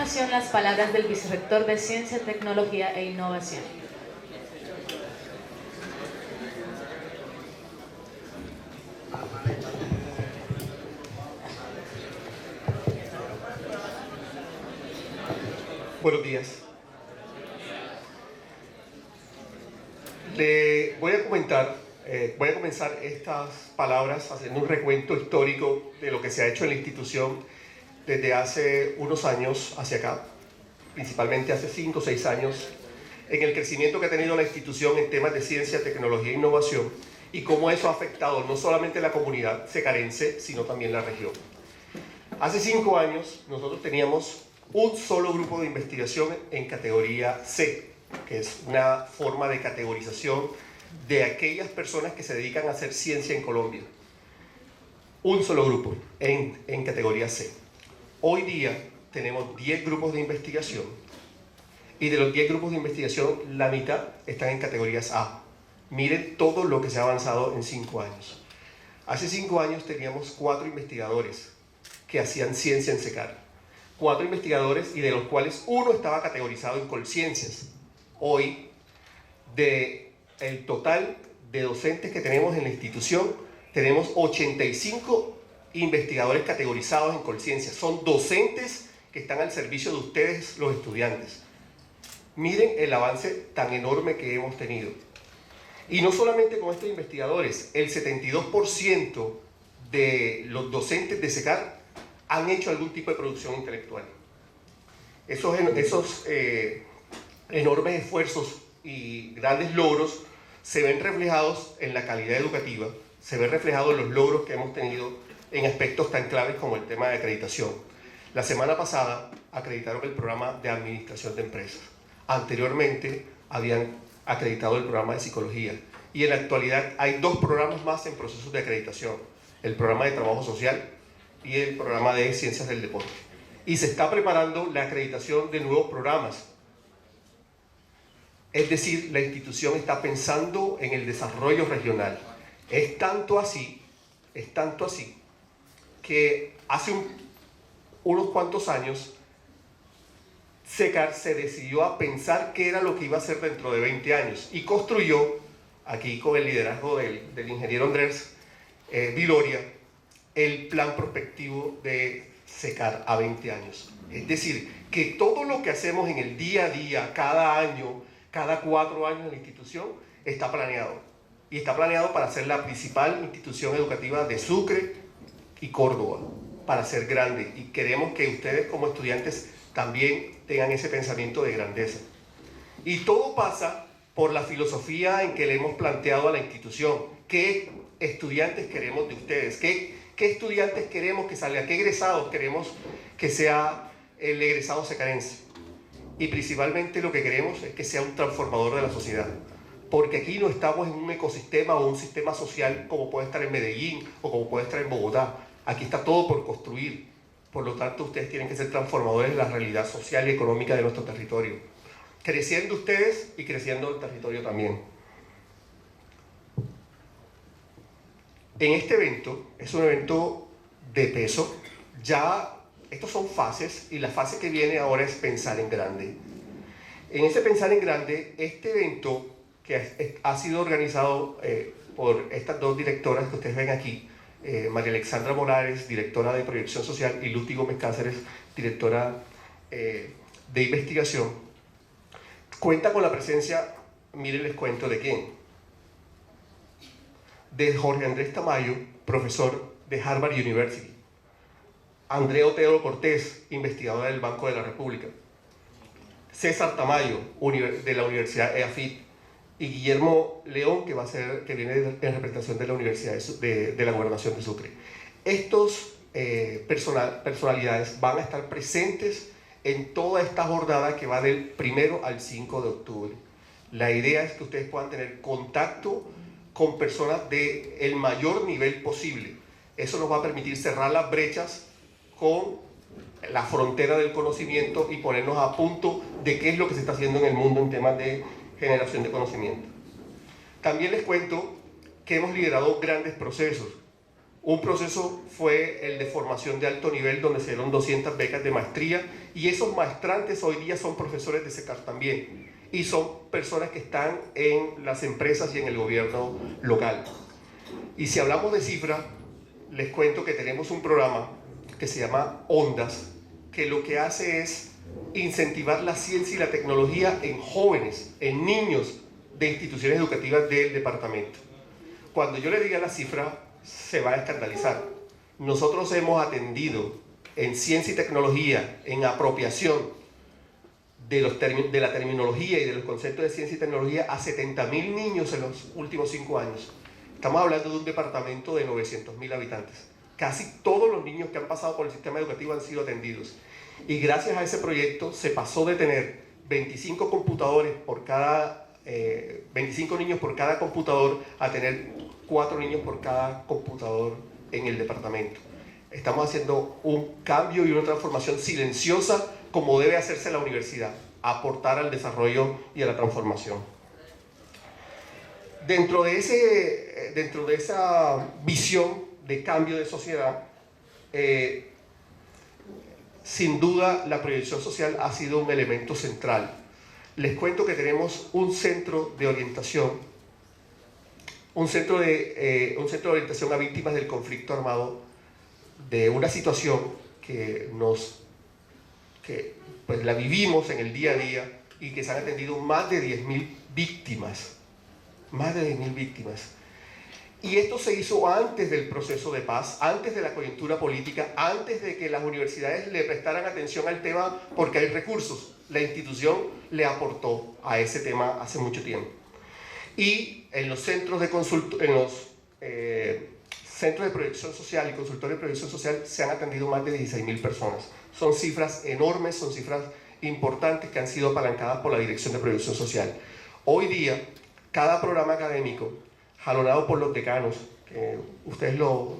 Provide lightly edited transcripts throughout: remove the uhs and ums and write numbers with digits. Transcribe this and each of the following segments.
continuación las palabras del vicerrector de Ciencia, Tecnología e Innovación. Buenos días. Le voy a comenzar estas palabras haciendo un recuento histórico de lo que se ha hecho en la institución desde hace unos años hacia acá, principalmente hace 5 o 6 años, en el crecimiento que ha tenido la institución en temas de ciencia, tecnología e innovación, y cómo eso ha afectado no solamente la comunidad secarense, sino también la región. Hace 5 años nosotros teníamos un solo grupo de investigación en categoría C, que es una forma de categorización de aquellas personas que se dedican a hacer ciencia en Colombia. Un solo grupo en categoría C. Hoy día tenemos 10 grupos de investigación y de los 10 grupos de investigación la mitad están en categorías A. Miren todo lo que se ha avanzado en 5 años. Hace 5 años teníamos 4 investigadores que hacían ciencia en SECAR. 4 investigadores y de los cuales uno estaba categorizado en Colciencias. Hoy, del total de docentes que tenemos en la institución, tenemos 85 investigadores categorizados en Colciencias. Son docentes que están al servicio de ustedes, los estudiantes. Miren el avance tan enorme que hemos tenido. Y no solamente con estos investigadores, el 72% de los docentes de SECAR han hecho algún tipo de producción intelectual. Esos enormes esfuerzos y grandes logros se ven reflejados en la calidad educativa, se ven reflejados en los logros que hemos tenido en aspectos tan claves como el tema de acreditación. La semana pasada acreditaron el programa de administración de empresas. Anteriormente habían acreditado el programa de psicología. Y en la actualidad hay 2 programas más en procesos de acreditación. El programa de trabajo social y el programa de ciencias del deporte. Y se está preparando la acreditación de nuevos programas. Es decir, la institución está pensando en el desarrollo regional. Es tanto así que hace unos cuantos años SECAR se decidió a pensar qué era lo que iba a hacer dentro de 20 años y construyó, aquí con el liderazgo del ingeniero Andrés Viloria, el plan prospectivo de SECAR a 20 años. Es decir, que todo lo que hacemos en el día a día, cada año, cada 4 años en la institución, está planeado. Y está planeado para ser la principal institución educativa de Sucre y Córdoba, para ser grande. Y queremos que ustedes como estudiantes también tengan ese pensamiento de grandeza. Y todo pasa por la filosofía en que le hemos planteado a la institución. ¿Qué estudiantes queremos de ustedes? ¿Qué estudiantes queremos que salga? ¿Qué egresados queremos que sea el egresado secarense? Y principalmente lo que queremos es que sea un transformador de la sociedad. Porque aquí no estamos en un ecosistema o un sistema social como puede estar en Medellín o como puede estar en Bogotá. Aquí está todo por construir. Por lo tanto, ustedes tienen que ser transformadores de la realidad social y económica de nuestro territorio. Creciendo ustedes y creciendo el territorio también. En este evento, es un evento de peso. Ya, estos son fases y la fase que viene ahora es pensar en grande. En ese pensar en grande, este evento que ha sido organizado por estas 2 directoras que ustedes ven aquí, María Alexandra Morales, directora de Proyección Social, y Luti Gómez Cáceres, directora de Investigación, cuenta con la presencia, miren, les cuento de quién. De Jorge Andrés Tamayo, profesor de Harvard University. Andrea Otero Cortés, investigadora del Banco de la República. César Tamayo, de la Universidad EAFIT. Y Guillermo León, que viene en representación de la Universidad de la Gobernación de Sucre. Estos personalidades van a estar presentes en toda esta jornada que va del 1 al 5 de octubre. La idea es que ustedes puedan tener contacto con personas del mayor nivel posible. Eso nos va a permitir cerrar las brechas con la frontera del conocimiento y ponernos a punto de qué es lo que se está haciendo en el mundo en temas de generación de conocimiento. También les cuento que hemos liderado grandes procesos. Un proceso fue el de formación de alto nivel, donde se dieron 200 becas de maestría, y esos maestrantes hoy día son profesores de SECAR también, y son personas que están en las empresas y en el gobierno local. Y si hablamos de cifras, les cuento que tenemos un programa que se llama Ondas, que lo que hace es incentivar la ciencia y la tecnología en jóvenes, en niños de instituciones educativas del departamento. Cuando yo le diga la cifra, se va a escandalizar. Nosotros hemos atendido en ciencia y tecnología, en apropiación de la terminología y de los conceptos de ciencia y tecnología a 70.000 niños en los últimos 5 años. Estamos hablando de un departamento de 900.000 habitantes. Casi todos los niños que han pasado por el sistema educativo han sido atendidos. Y gracias a ese proyecto se pasó de tener 25 computadores por cada 25 niños por cada computador a tener 4 niños por cada computador en el departamento. Estamos haciendo un cambio y una transformación silenciosa como debe hacerse la universidad, aportar al desarrollo y a la transformación. Dentro de esa visión de cambio de sociedad, sin duda la proyección social ha sido un elemento central. Les cuento que tenemos un centro de orientación, un centro de orientación a víctimas del conflicto armado, de una situación que pues la vivimos en el día a día, y que se han atendido más de 10.000 víctimas, más de 10.000 víctimas. Y esto se hizo antes del proceso de paz, antes de la coyuntura política, antes de que las universidades le prestaran atención al tema, porque hay recursos. La institución le aportó a ese tema hace mucho tiempo. Y en los centros de centros de proyección social y consultorios de proyección social se han atendido más de 16.000 personas. Son cifras enormes, son cifras importantes que han sido apalancadas por la Dirección de Proyección Social. Hoy día, cada programa académico, jalonado por los decanos, que ustedes lo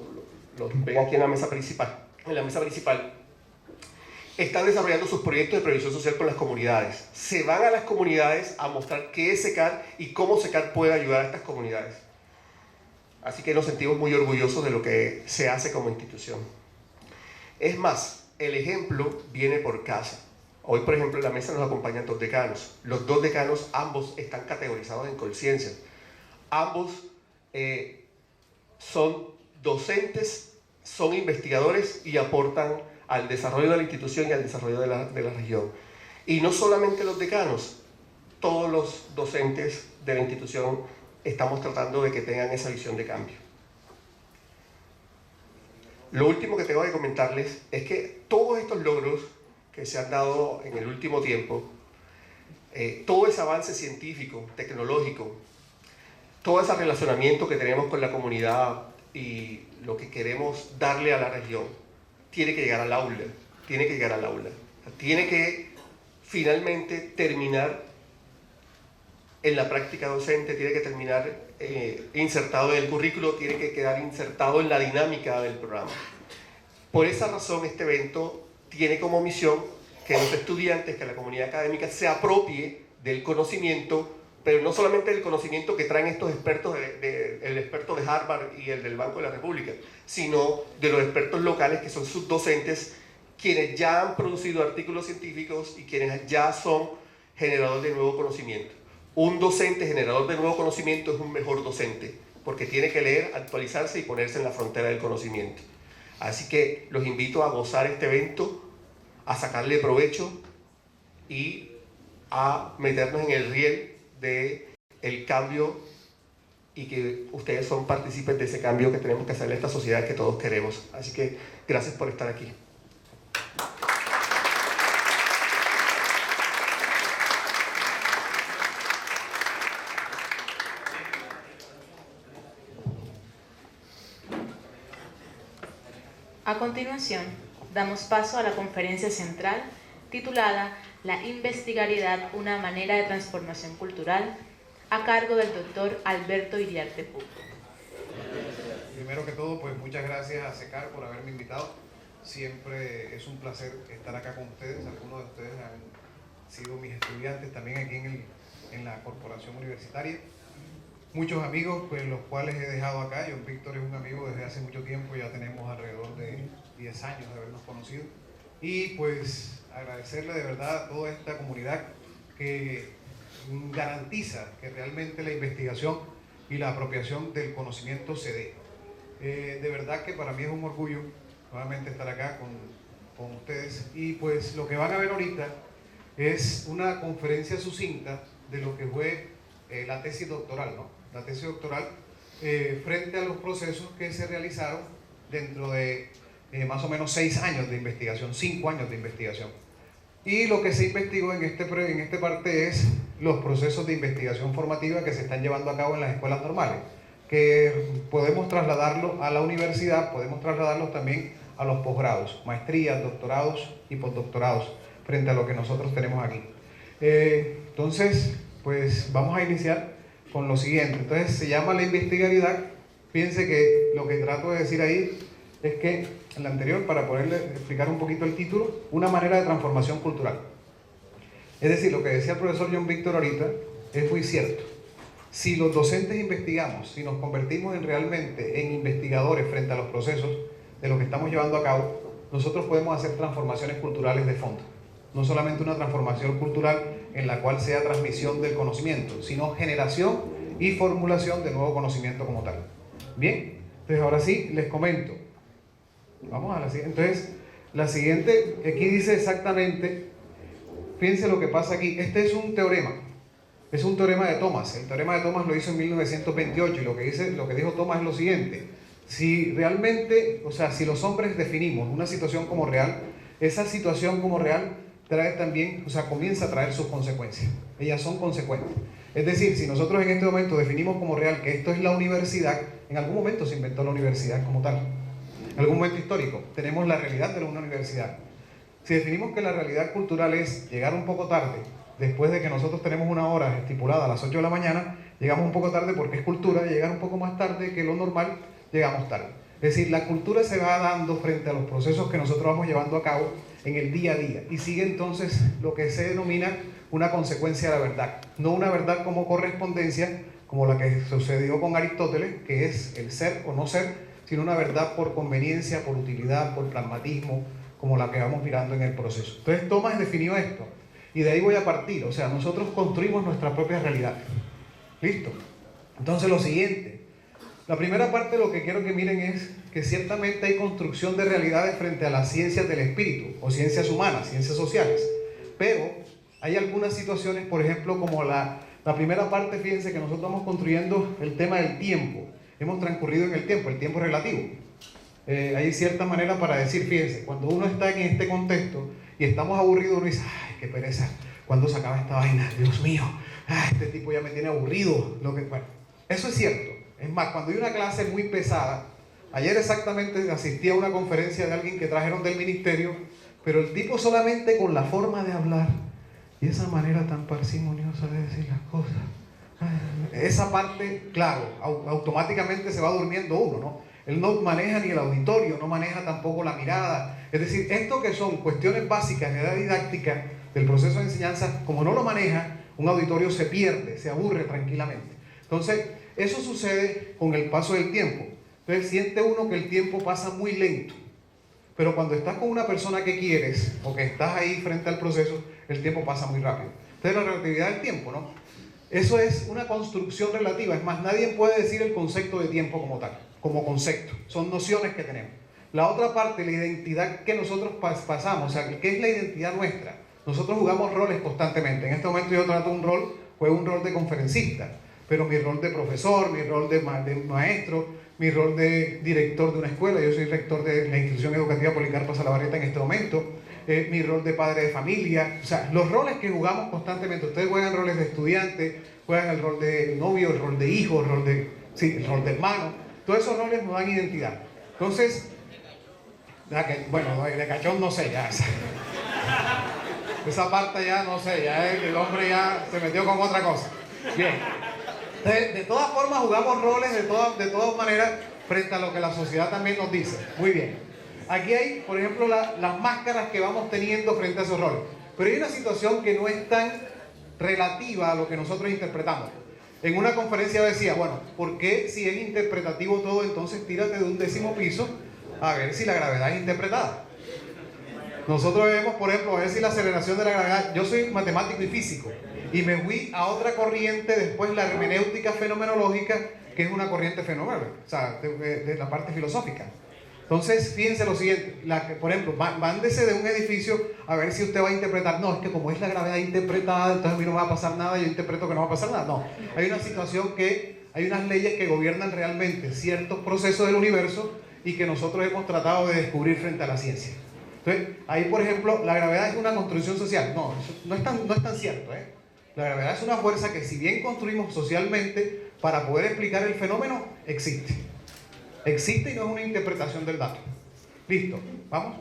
ven aquí en la mesa principal, están desarrollando sus proyectos de previsión social con las comunidades. Se van a las comunidades a mostrar qué es SECAR y cómo SECAR puede ayudar a estas comunidades. Así que nos sentimos muy orgullosos de lo que se hace como institución. Es más, el ejemplo viene por casa. Hoy, por ejemplo, en la mesa nos acompañan 2 decanos. Los 2 decanos, ambos están categorizados en Colciencias. Ambos son docentes, son investigadores y aportan al desarrollo de la institución y al desarrollo de la región. Y no solamente los decanos, todos los docentes de la institución estamos tratando de que tengan esa visión de cambio. Lo último que tengo que comentarles es que todos estos logros que se han dado en el último tiempo, todo ese avance científico, tecnológico, todo ese relacionamiento que tenemos con la comunidad y lo que queremos darle a la región, tiene que llegar al aula, tiene que llegar al aula. Tiene que finalmente terminar en la práctica docente, tiene que terminar insertado en el currículo, tiene que quedar insertado en la dinámica del programa. Por esa razón, este evento tiene como misión que los estudiantes, que la comunidad académica se apropie del conocimiento, pero no solamente del conocimiento que traen estos expertos, el experto de Harvard y el del Banco de la República, sino de los expertos locales que son sus docentes, quienes ya han producido artículos científicos y quienes ya son generadores de nuevo conocimiento. Un docente generador de nuevo conocimiento es un mejor docente, porque tiene que leer, actualizarse y ponerse en la frontera del conocimiento. Así que los invito a gozar este evento, a sacarle provecho y a meternos en el riel del cambio, y que ustedes son partícipes de ese cambio que tenemos que hacer en esta sociedad que todos queremos. Así que gracias por estar aquí. A continuación, damos paso a la conferencia central titulada La investigariedad, una manera de transformación cultural, a cargo del doctor Alberto Iriarte Puc. Primero que todo, pues muchas gracias a SECAR por haberme invitado. Siempre es un placer estar acá con ustedes. Algunos de ustedes han sido mis estudiantes también aquí en la corporación universitaria. muchos amigos, pues los cuales he dejado acá. John Víctor es un amigo desde hace mucho tiempo, ya tenemos alrededor de 10 años de habernos conocido. Y pues agradecerle de verdad a toda esta comunidad que garantiza que realmente la investigación y la apropiación del conocimiento se dé. De verdad que para mí es un orgullo nuevamente estar acá con ustedes. Y pues lo que van a ver ahorita es una conferencia sucinta de lo que fue la tesis doctoral, ¿no? La tesis doctoral frente a los procesos que se realizaron dentro de más o menos 6 años de investigación, 5 años de investigación. Y lo que se investigó en este parte es los procesos de investigación formativa que se están llevando a cabo en las escuelas normales, que podemos trasladarlo a la universidad, podemos trasladarlos también a los posgrados, maestrías, doctorados y postdoctorados, frente a lo que nosotros tenemos aquí. Entonces, pues vamos a iniciar con lo siguiente. Entonces, se llama la investigariedad. Fíjense que lo que trato de decir ahí es que en la anterior, para poderle explicar un poquito el título, una manera de transformación cultural. Es decir, lo que decía el profesor John Víctor ahorita es muy cierto. Si los docentes investigamos, si nos convertimos realmente en investigadores frente a los procesos de lo que estamos llevando a cabo, nosotros podemos hacer transformaciones culturales de fondo. No solamente una transformación cultural en la cual sea transmisión del conocimiento, sino generación y formulación de nuevo conocimiento como tal. Bien, entonces ahora sí les comento. Vamos a la siguiente. Entonces, la siguiente, aquí dice exactamente, fíjense lo que pasa aquí. Este es un teorema de Thomas. El teorema de Thomas lo hizo en 1928 y lo que dijo Thomas es lo siguiente: si realmente, o sea, si los hombres definimos una situación como real, esa situación como real trae también, o sea, comienza a traer sus consecuencias. Ellas son consecuentes. Es decir, si nosotros en este momento definimos como real que esto es la universidad, en algún momento se inventó la universidad como tal. En algún momento histórico tenemos la realidad de una universidad. Si definimos que la realidad cultural es llegar un poco tarde, después de que nosotros tenemos una hora estipulada a las 8 de la mañana, llegamos un poco tarde porque es cultura, llegar un poco más tarde que lo normal, llegamos tarde. Es decir, la cultura se va dando frente a los procesos que nosotros vamos llevando a cabo en el día a día y sigue entonces lo que se denomina una consecuencia de la verdad. No una verdad como correspondencia, como la que sucedió con Aristóteles, que es el ser o no ser, sino una verdad por conveniencia, por utilidad, por pragmatismo, como la que vamos mirando en el proceso. Entonces Thomas definió esto, y de ahí voy a partir. O sea, nosotros construimos nuestra propia realidad. ¿Listo? Entonces lo siguiente, la primera parte lo que quiero que miren es que ciertamente hay construcción de realidades frente a las ciencias del espíritu, o ciencias humanas, ciencias sociales, pero hay algunas situaciones, por ejemplo, como la primera parte, fíjense que nosotros vamos construyendo el tema del tiempo. Hemos transcurrido en el tiempo es relativo. Hay cierta manera para decir, fíjense, cuando uno está en este contexto y estamos aburridos, uno dice, ay, qué pereza, ¿cuándo se acaba esta vaina? Dios mío, ay, este tipo ya me tiene aburrido. Bueno, eso es cierto. Es más, cuando hay una clase muy pesada, ayer exactamente asistí a una conferencia de alguien que trajeron del ministerio, pero el tipo solamente con la forma de hablar y esa manera tan parsimoniosa de decir las cosas, esa parte, claro, automáticamente se va durmiendo uno, ¿no? Él no maneja ni el auditorio, no maneja tampoco la mirada. Es decir, esto que son cuestiones básicas de la didáctica del proceso de enseñanza, como no lo maneja, un auditorio se pierde, se aburre tranquilamente. Entonces, eso sucede con el paso del tiempo. Entonces, siente uno que el tiempo pasa muy lento. Pero cuando estás con una persona que quieres, o que estás ahí frente al proceso, el tiempo pasa muy rápido. Entonces, la relatividad del tiempo, ¿no? Eso es una construcción relativa. Es más, nadie puede decir el concepto de tiempo como tal, como concepto. Son nociones que tenemos. La otra parte, la identidad que nosotros pasamos, o sea, ¿qué es la identidad nuestra? Nosotros jugamos roles constantemente. En este momento yo trato juego un rol de conferencista, pero mi rol de profesor, mi rol de maestro, mi rol de director de una escuela, yo soy rector de la institución educativa Policarpo Salabarrieta en este momento, mi rol de padre de familia, o sea, los roles que jugamos constantemente. Ustedes juegan roles de estudiante, juegan el rol de novio, el rol de hijo, el rol de hermano. Todos esos roles nos dan identidad. Entonces, bueno, de cachón no sé, ya. Esa parte ya no sé, ya el hombre ya se metió con otra cosa. Bien. De todas formas jugamos roles de todas maneras frente a lo que la sociedad también nos dice. Muy bien. Aquí hay, por ejemplo, las máscaras que vamos teniendo frente a esos roles. Pero hay una situación que no es tan relativa a lo que nosotros interpretamos. En una conferencia decía, bueno, ¿por qué si es interpretativo todo, entonces tírate de un 10º piso a ver si la gravedad es interpretada? Nosotros vemos, por ejemplo, a ver si la aceleración de la gravedad... Yo soy matemático y físico, y me fui a otra corriente después, la hermenéutica fenomenológica, que es una corriente fenomenal, o sea, de la parte filosófica. Entonces, fíjense lo siguiente, por ejemplo, mándese de un edificio a ver si usted va a interpretar, no, es que como es la gravedad interpretada, entonces a mí no me va a pasar nada, yo interpreto que no va a pasar nada. No, hay una situación que, hay unas leyes que gobiernan realmente ciertos procesos del universo y que nosotros hemos tratado de descubrir frente a la ciencia. Entonces, ahí por ejemplo, la gravedad es una construcción social. No, eso no es tan cierto, ¿eh? La gravedad es una fuerza que, si bien construimos socialmente para poder explicar el fenómeno, existe. Existe y no es una interpretación del dato. Listo, vamos.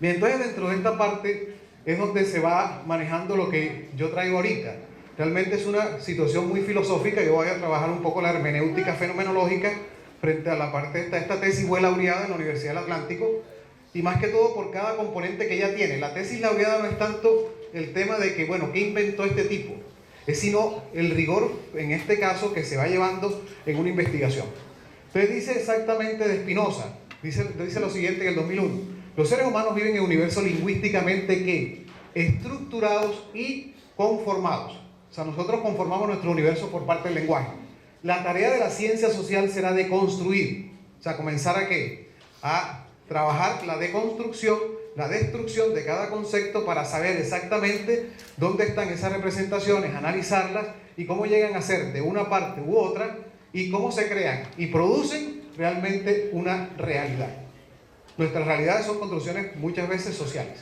Bien, entonces dentro de esta parte es donde se va manejando lo que yo traigo ahorita. Realmente es una situación muy filosófica. Yo voy a trabajar un poco la hermenéutica fenomenológica frente a la parte de esta tesis fue laureada en la Universidad del Atlántico, y más que todo por cada componente que ella tiene. La tesis laureada no es tanto el tema de que, bueno, ¿qué inventó este tipo? Es sino el rigor, en este caso, que se va llevando en una investigación. Entonces dice exactamente de Spinoza, dice lo siguiente en el 2001. Los seres humanos viven en un universo lingüísticamente ¿qué? Estructurados y conformados. O sea, nosotros conformamos nuestro universo por parte del lenguaje. La tarea de la ciencia social será de construir. O sea, comenzar a ¿qué? A trabajar la deconstrucción, la destrucción de cada concepto para saber exactamente dónde están esas representaciones, analizarlas y cómo llegan a ser de una parte u otra y cómo se crean y producen realmente una realidad. Nuestras realidades son construcciones muchas veces sociales.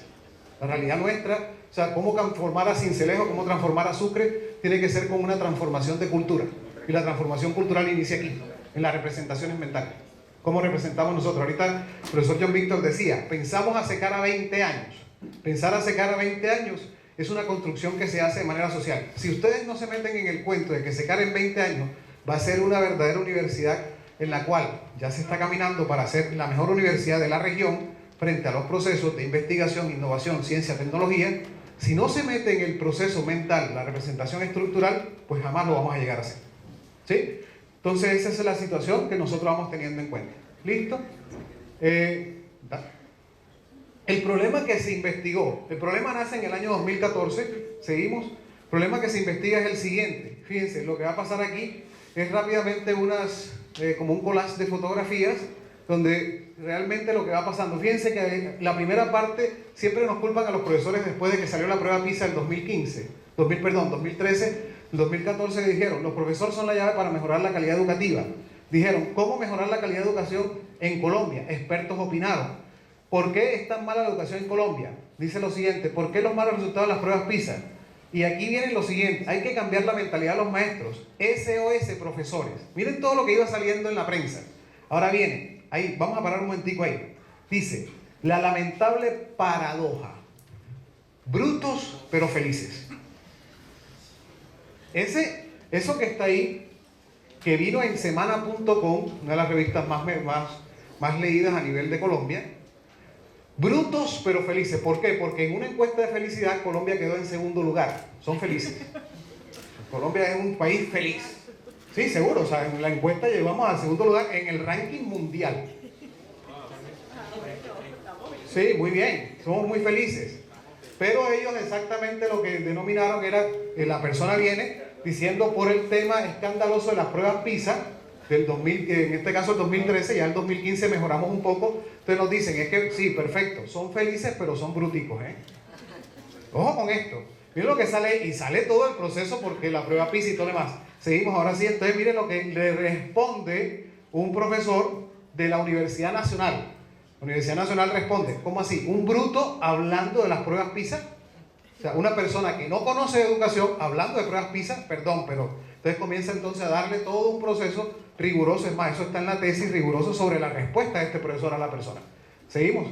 La realidad nuestra, o sea, cómo transformar a Sincelejo, cómo transformar a Sucre, tiene que ser con una transformación de cultura. Y la transformación cultural inicia aquí, en las representaciones mentales. ¿Cómo representamos nosotros? Ahorita el profesor John Víctor decía, pensamos a secar a 20 años. Pensar a secar a 20 años es una construcción que se hace de manera social. Si ustedes no se meten en el cuento de que secar en 20 años va a ser una verdadera universidad en la cual ya se está caminando para ser la mejor universidad de la región frente a los procesos de investigación, innovación, ciencia, tecnología, si no se mete en el proceso mental, la representación estructural, pues jamás lo vamos a llegar a hacer. ¿Sí? Entonces esa es la situación que nosotros vamos teniendo en cuenta. ¿Listo? El problema que se investigó, el problema nace en el año 2014, seguimos. El problema que se investiga es el siguiente. Fíjense, lo que va a pasar aquí es rápidamente como un collage de fotografías donde realmente lo que va pasando. Fíjense que la primera parte siempre nos culpan a los profesores después de que salió la prueba PISA del 2013. En 2014 dijeron, los profesores son la llave para mejorar la calidad educativa. Dijeron, ¿cómo mejorar la calidad de educación en Colombia? Expertos opinaron. ¿Por qué es tan mala la educación en Colombia? Dice lo siguiente, ¿por qué los malos resultados de las pruebas PISA? Y aquí viene lo siguiente, hay que cambiar la mentalidad de los maestros. SOS, profesores. Miren todo lo que iba saliendo en la prensa. Ahora viene, ahí, vamos a parar un momentico ahí. Dice, la lamentable paradoja. Brutos pero felices. Eso que está ahí, que vino en semana.com, una de las revistas más leídas a nivel de Colombia. Brutos pero felices. ¿Por qué? Porque en una encuesta de felicidad Colombia quedó en segundo lugar. Son felices. Colombia es un país feliz. Sí, seguro. O sea, en la encuesta llegamos al segundo lugar en el ranking mundial. Sí, muy bien. Somos muy felices. Pero ellos exactamente lo que denominaron era, la persona viene diciendo por el tema escandaloso de las pruebas PISA, del 2000, en este caso el 2013, ya el 2015 mejoramos un poco, entonces nos dicen, es que sí, perfecto, son felices pero son bruticos, ¿eh? Ojo con esto, miren lo que sale, y sale todo el proceso porque la prueba PISA y todo lo demás. Seguimos, ahora sí, entonces miren lo que le responde un profesor de la Universidad Nacional. La Universidad Nacional responde, ¿cómo así? Un bruto hablando de las pruebas PISA. O sea, una persona que no conoce de educación hablando de pruebas PISA, perdón, pero entonces comienza entonces a darle todo un proceso riguroso, es más, eso está en la tesis, riguroso sobre la respuesta de este profesor a la persona. ¿Seguimos?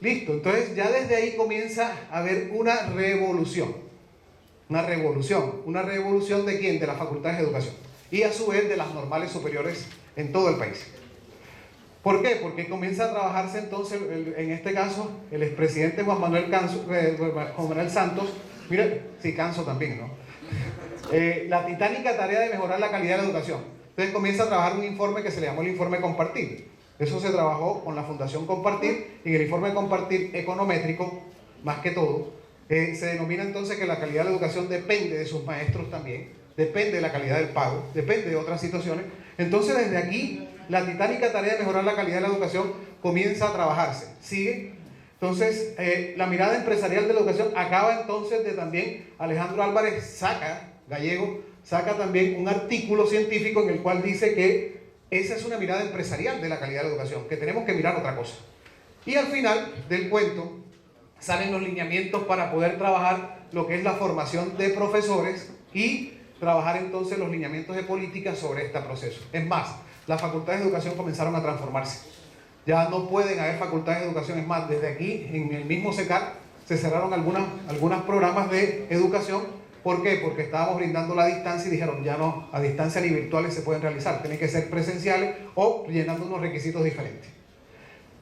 Listo, entonces ya desde ahí comienza a haber una revolución. ¿Una revolución de quién? De las facultades de educación. Y a su vez de las normales superiores en todo el país. ¿Por qué? Porque comienza a trabajarse entonces, en este caso, el expresidente Juan Manuel Santos, mira, sí, Canso también, ¿no? la titánica tarea de mejorar la calidad de la educación. Entonces comienza a trabajar un informe que se le llamó el informe Compartir. Eso se trabajó con la Fundación Compartir, y en el informe Compartir econométrico, más que todo, se denomina entonces que la calidad de la educación depende de sus maestros también, depende de la calidad del pago, depende de otras situaciones. Entonces desde aquí, la titánica tarea de mejorar la calidad de la educación comienza a trabajarse, sigue. Entonces, la mirada empresarial de la educación acaba entonces de también, Alejandro Álvarez Gallego, saca también un artículo científico en el cual dice que esa es una mirada empresarial de la calidad de la educación, que tenemos que mirar otra cosa. Y al final del cuento salen los lineamientos para poder trabajar lo que es la formación de profesores y trabajar entonces los lineamientos de política sobre este proceso. Es más, las facultades de educación comenzaron a transformarse. Ya no pueden haber facultades de educación. Es más, desde aquí, en el mismo SECAR, se cerraron algunos programas de educación. ¿Por qué? Porque estábamos brindando la distancia y dijeron, ya no, a distancia ni virtuales se pueden realizar, tienen que ser presenciales o llenando unos requisitos diferentes.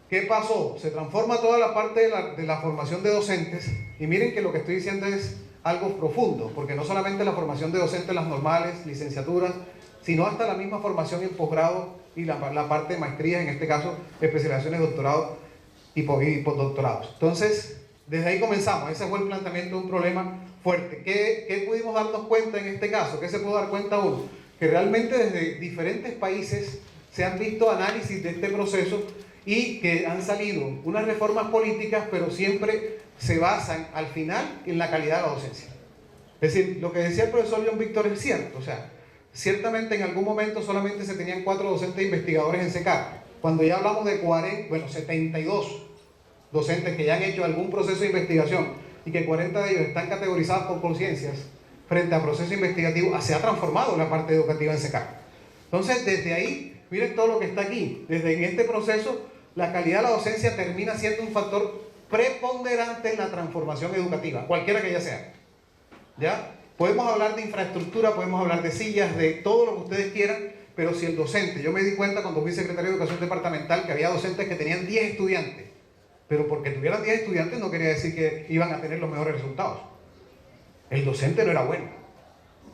¿Qué pasó? Se transforma toda la parte de la formación de docentes, y miren que lo que estoy diciendo es algo profundo, porque no solamente la formación de docentes, las normales, licenciaturas, sino hasta la misma formación en posgrado y la parte de maestría, en este caso especializaciones, doctorado y postdoctorados. Entonces, desde ahí comenzamos. Ese fue el planteamiento de un problema fuerte. ¿Qué pudimos darnos cuenta en este caso? ¿Qué se pudo dar cuenta uno? Que realmente desde diferentes países se han visto análisis de este proceso y que han salido unas reformas políticas, pero siempre se basan al final en la calidad de la docencia. Es decir, lo que decía el profesor John Víctor es cierto. O sea, ciertamente en algún momento solamente se tenían 4 docentes investigadores en SECAR. Cuando ya hablamos de 72 docentes que ya han hecho algún proceso de investigación y que 40 de ellos están categorizados por conciencias frente a proceso investigativo, se ha transformado la parte educativa en SECAR. Entonces, desde ahí, miren todo lo que está aquí. Desde en este proceso, la calidad de la docencia termina siendo un factor preponderante en la transformación educativa, cualquiera que ella sea. ¿Ya? Podemos hablar de infraestructura, podemos hablar de sillas, de todo lo que ustedes quieran, pero si el docente, yo me di cuenta cuando fui secretario de Educación Departamental que había docentes que tenían 10 estudiantes, pero porque tuvieran 10 estudiantes no quería decir que iban a tener los mejores resultados. El docente no era bueno.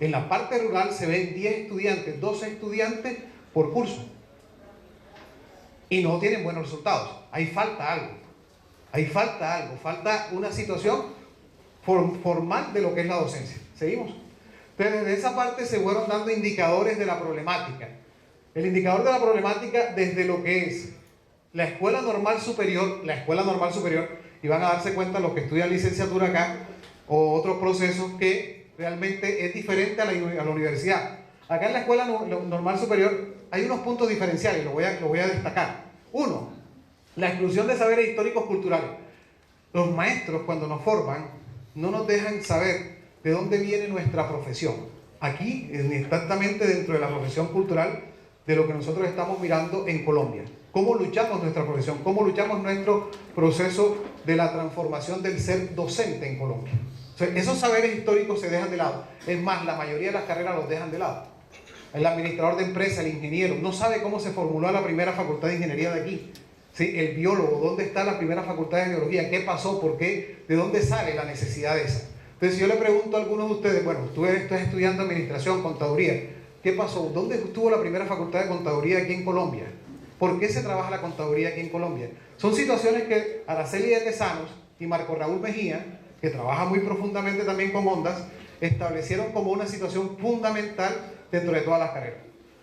En la parte rural se ven 10 estudiantes, 12 estudiantes por curso, y no tienen buenos resultados. Ahí falta algo, falta una situación formal de lo que es la docencia. ¿Seguimos? Entonces, desde esa parte se fueron dando indicadores de la problemática. El indicador de la problemática desde lo que es la escuela normal superior, y van a darse cuenta los que estudian licenciatura acá, o otros procesos, que realmente es diferente a la universidad. Acá en la escuela normal superior hay unos puntos diferenciales, lo voy a destacar. Uno, la exclusión de saberes históricos culturales. Los maestros, cuando nos forman, no nos dejan saber de dónde viene nuestra profesión. Aquí, exactamente dentro de la profesión cultural, de lo que nosotros estamos mirando en Colombia. ¿Cómo luchamos nuestra profesión? ¿Cómo luchamos nuestro proceso de la transformación del ser docente en Colombia? O sea, esos saberes históricos se dejan de lado. Es más, la mayoría de las carreras los dejan de lado. El administrador de empresa, el ingeniero, no sabe cómo se formuló la primera facultad de ingeniería de aquí. ¿Sí? El biólogo, ¿dónde está la primera facultad de biología? ¿Qué pasó? ¿Por qué? ¿De dónde sale la necesidad de esa? Entonces, si yo le pregunto a algunos de ustedes, bueno, tú estás estudiando administración, contaduría, ¿qué pasó? ¿Dónde estuvo la primera facultad de contaduría aquí en Colombia? ¿Por qué se trabaja la contaduría aquí en Colombia? Son situaciones que Araceli de Tesanos y Marco Raúl Mejía, que trabaja muy profundamente también con Ondas, establecieron como una situación fundamental dentro de todas las carreras.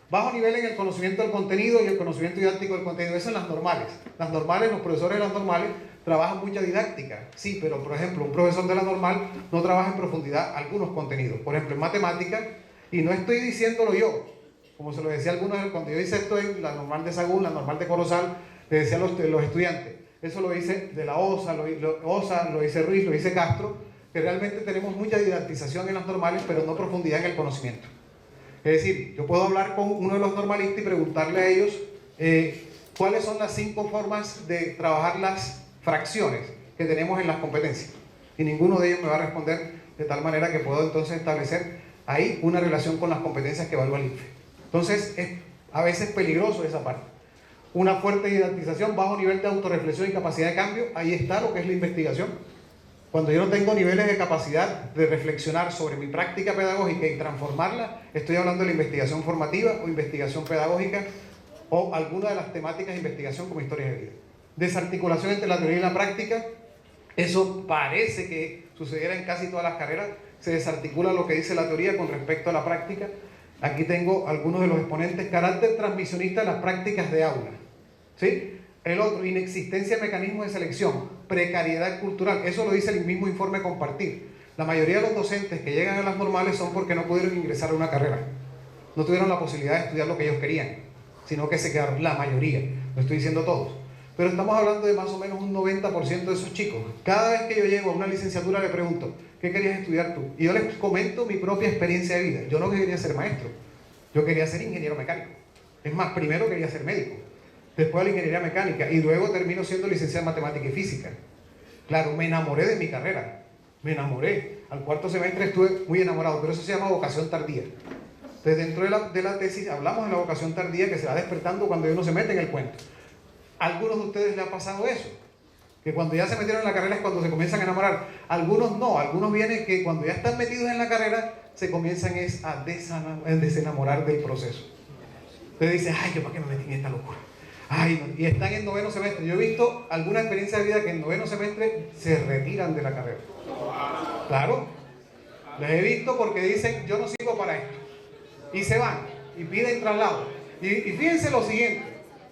Bajo nivel en el conocimiento del contenido y el conocimiento didáctico del contenido. Eso en las normales. Las normales, los profesores de las normales trabajan mucha didáctica. Sí, pero por ejemplo, un profesor de la normal no trabaja en profundidad algunos contenidos. Por ejemplo, en matemática, y no estoy diciéndolo yo, como se lo decía a algunos, cuando yo hice esto en la normal de Sagún, la normal de Corozal, le decía a los estudiantes, eso lo hice de la OSA, lo hice Ruiz, lo hice Castro, que realmente tenemos mucha didactización en las normales, pero no profundidad en el conocimiento. Es decir, yo puedo hablar con uno de los normalistas y preguntarle a ellos cuáles son las 5 formas de trabajar las fracciones que tenemos en las competencias. Y ninguno de ellos me va a responder de tal manera que puedo entonces establecer ahí una relación con las competencias que evalúa el INFE. Entonces, es a veces peligroso esa parte. Una fuerte didactización, bajo nivel de autorreflexión y capacidad de cambio, ahí está lo que es la investigación. Cuando yo no tengo niveles de capacidad de reflexionar sobre mi práctica pedagógica y transformarla, estoy hablando de la investigación formativa o investigación pedagógica o alguna de las temáticas de investigación como historias de vida. Desarticulación entre la teoría y la práctica, eso parece que sucediera en casi todas las carreras, se desarticula lo que dice la teoría con respecto a la práctica. Aquí tengo algunos de los exponentes: carácter transmisionista de las prácticas de aula, ¿sí? El otro, inexistencia de mecanismos de selección, precariedad cultural, eso lo dice el mismo informe Compartir. La mayoría de los docentes que llegan a las normales son porque no pudieron ingresar a una carrera, no tuvieron la posibilidad de estudiar lo que ellos querían, sino que se quedaron, la mayoría, no estoy diciendo todos, pero estamos hablando de más o menos un 90% de esos chicos. Cada vez que yo llego a una licenciatura le pregunto, ¿qué querías estudiar tú? Y yo les comento mi propia experiencia de vida. Yo no quería ser maestro, yo quería ser ingeniero mecánico. Es más, primero quería ser médico, después la ingeniería mecánica, y luego termino siendo licenciado en matemática y física. Claro, me enamoré de mi carrera, me enamoré. Al cuarto semestre estuve muy enamorado, pero eso se llama vocación tardía. Entonces, dentro de la tesis hablamos de la vocación tardía que se va despertando cuando uno se mete en el cuento. ¿A algunos de ustedes les ha pasado eso? Que cuando ya se metieron en la carrera es cuando se comienzan a enamorar. Algunos no, algunos vienen que cuando ya están metidos en la carrera se comienzan a desenamorar del proceso. Entonces dicen, ay, ¿yo para qué me metí en esta locura? Ay, no. Y están en noveno semestre. Yo he visto alguna experiencia de vida que en noveno semestre se retiran de la carrera. Claro, les he visto porque dicen, yo no sirvo para esto. Y se van, y piden traslado. Y fíjense lo siguiente,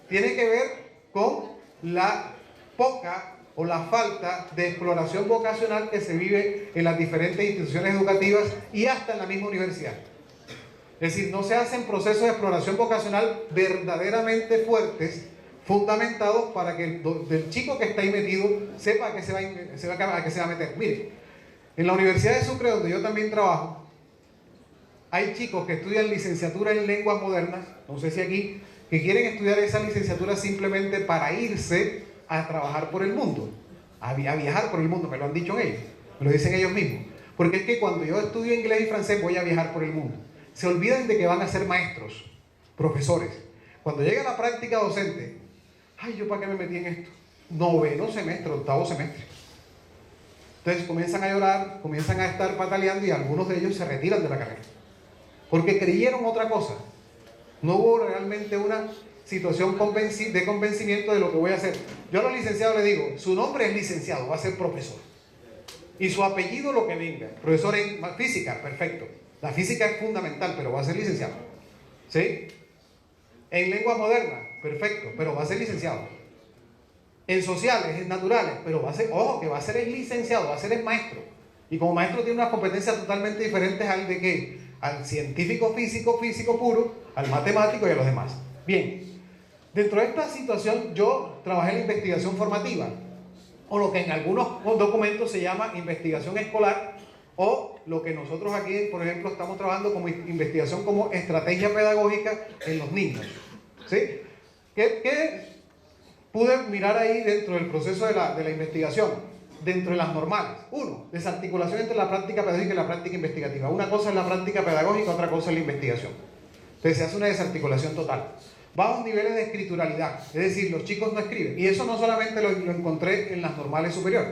tiene que ver con la poca o la falta de exploración vocacional que se vive en las diferentes instituciones educativas y hasta en la misma universidad. Es decir, no se hacen procesos de exploración vocacional verdaderamente fuertes, fundamentados para que el chico que está ahí metido sepa a qué se va a meter. Mire, en la Universidad de Sucre, donde yo también trabajo, hay chicos que estudian licenciatura en lenguas modernas, no sé si aquí, que quieren estudiar esa licenciatura simplemente para irse a trabajar por el mundo, a viajar por el mundo. Me lo han dicho ellos, me lo dicen ellos mismos. Porque es que cuando yo estudio inglés y francés voy a viajar por el mundo. Se olvidan de que van a ser maestros, profesores. Cuando llega la práctica docente, ay, ¿yo para qué me metí en esto? Noveno semestre, octavo semestre. Entonces comienzan a llorar, comienzan a estar pataleando y algunos de ellos se retiran de la carrera. Porque creyeron otra cosa. No hubo realmente una situación de convencimiento de lo que voy a hacer. Yo a los licenciados les digo, su nombre es licenciado, va a ser profesor. Y su apellido lo que venga. Profesor en física, perfecto. La física es fundamental, pero va a ser licenciado. ¿Sí? En lenguas modernas, perfecto, pero va a ser licenciado. En sociales, en naturales, pero va a ser, ojo, que va a ser el licenciado, va a ser el maestro. Y como maestro tiene unas competencias totalmente diferentes al de qué, al científico físico puro, al matemático y a los demás. Bien, dentro de esta situación yo trabajé en la investigación formativa, o lo que en algunos documentos se llama investigación escolar, o lo que nosotros aquí, por ejemplo, estamos trabajando como investigación como estrategia pedagógica en los niños. ¿Sí? ¿Qué pude mirar ahí dentro del proceso de la investigación? Dentro de las normales. Uno, desarticulación entre la práctica pedagógica y la práctica investigativa. Una cosa es la práctica pedagógica, otra cosa es la investigación. Entonces se hace una desarticulación total. Bajos niveles de escrituralidad, es decir, los chicos no escriben. Y eso no solamente lo encontré en las normales superiores.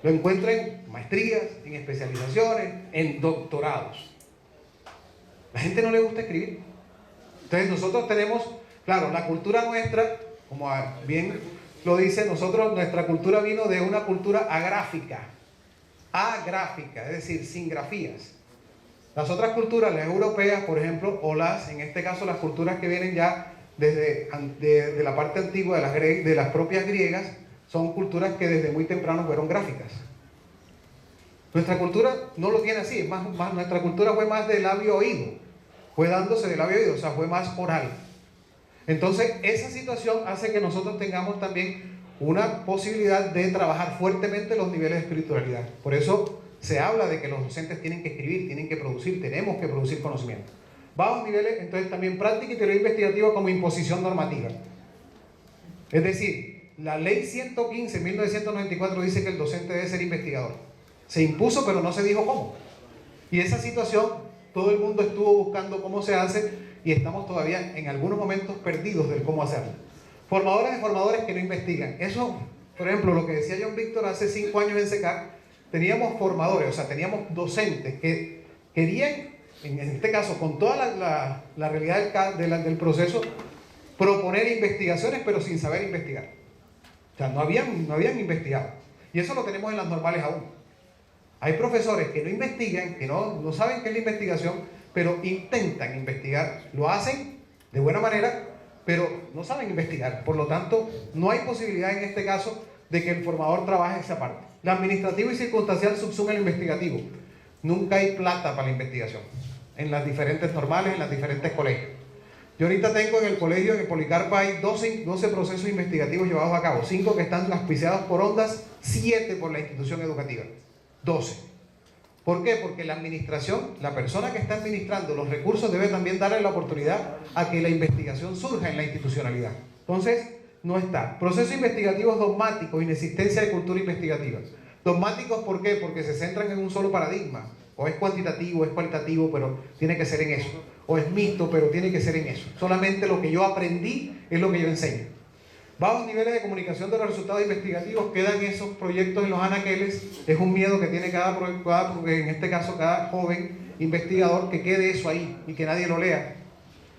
Lo encuentro en maestrías, en especializaciones, en doctorados. La gente no le gusta escribir. Entonces nosotros tenemos, claro, la cultura nuestra, como bien lo dice, nuestra cultura vino de una cultura agráfica, es decir, sin grafías. Las otras culturas, las europeas, por ejemplo, o en este caso, las culturas que vienen ya desde de la parte antigua de las propias griegas, son culturas que desde muy temprano fueron gráficas. Nuestra cultura no lo tiene así, nuestra cultura fue más de labio-oído, fue dándose de labio-oído, o sea, fue más oral. Entonces, esa situación hace que nosotros tengamos también una posibilidad de trabajar fuertemente los niveles de espiritualidad. Por eso se habla de que los docentes tienen que escribir, tienen que producir, tenemos que producir conocimiento. Bajos niveles, entonces también práctica y teoría investigativa como imposición normativa. Es decir, la ley 115 de 1994 dice que el docente debe ser investigador. Se impuso, pero no se dijo cómo. Y esa situación, todo el mundo estuvo buscando cómo se hace y estamos todavía en algunos momentos perdidos del cómo hacerlo. Formadores y formadores que no investigan. Eso, por ejemplo, lo que decía John Víctor hace 5 años en SECAC, teníamos formadores, o sea, teníamos docentes que querían, en este caso, con toda la realidad del proceso, proponer investigaciones, pero sin saber investigar. O sea, no habían investigado. Y eso lo tenemos en las normales aún. Hay profesores que no investigan, que no saben qué es la investigación, pero intentan investigar. Lo hacen de buena manera, pero no saben investigar. Por lo tanto, no hay posibilidad en este caso de que el formador trabaje esa parte. La administrativo y circunstancial subsume el investigativo. Nunca hay plata para la investigación. En las diferentes normales, en los diferentes colegios. Yo ahorita tengo en el colegio, en el Policarpa, hay 12 procesos investigativos llevados a cabo. 5 que están auspiciados por Ondas, 7 por la institución educativa. 12. ¿Por qué? Porque la administración, la persona que está administrando los recursos debe también darle la oportunidad a que la investigación surja en la institucionalidad. Entonces, no está. Procesos investigativos dogmáticos, inexistencia de cultura investigativa. Dogmáticos, ¿por qué? Porque se centran en un solo paradigma. O es cuantitativo, es cualitativo, pero tiene que ser en eso. O es mixto, pero tiene que ser en eso. Solamente lo que yo aprendí es lo que yo enseño. Bajos niveles de comunicación de los resultados investigativos, quedan esos proyectos en los anaqueles. Es un miedo que tiene en este caso, cada joven investigador, que quede eso ahí y que nadie lo lea.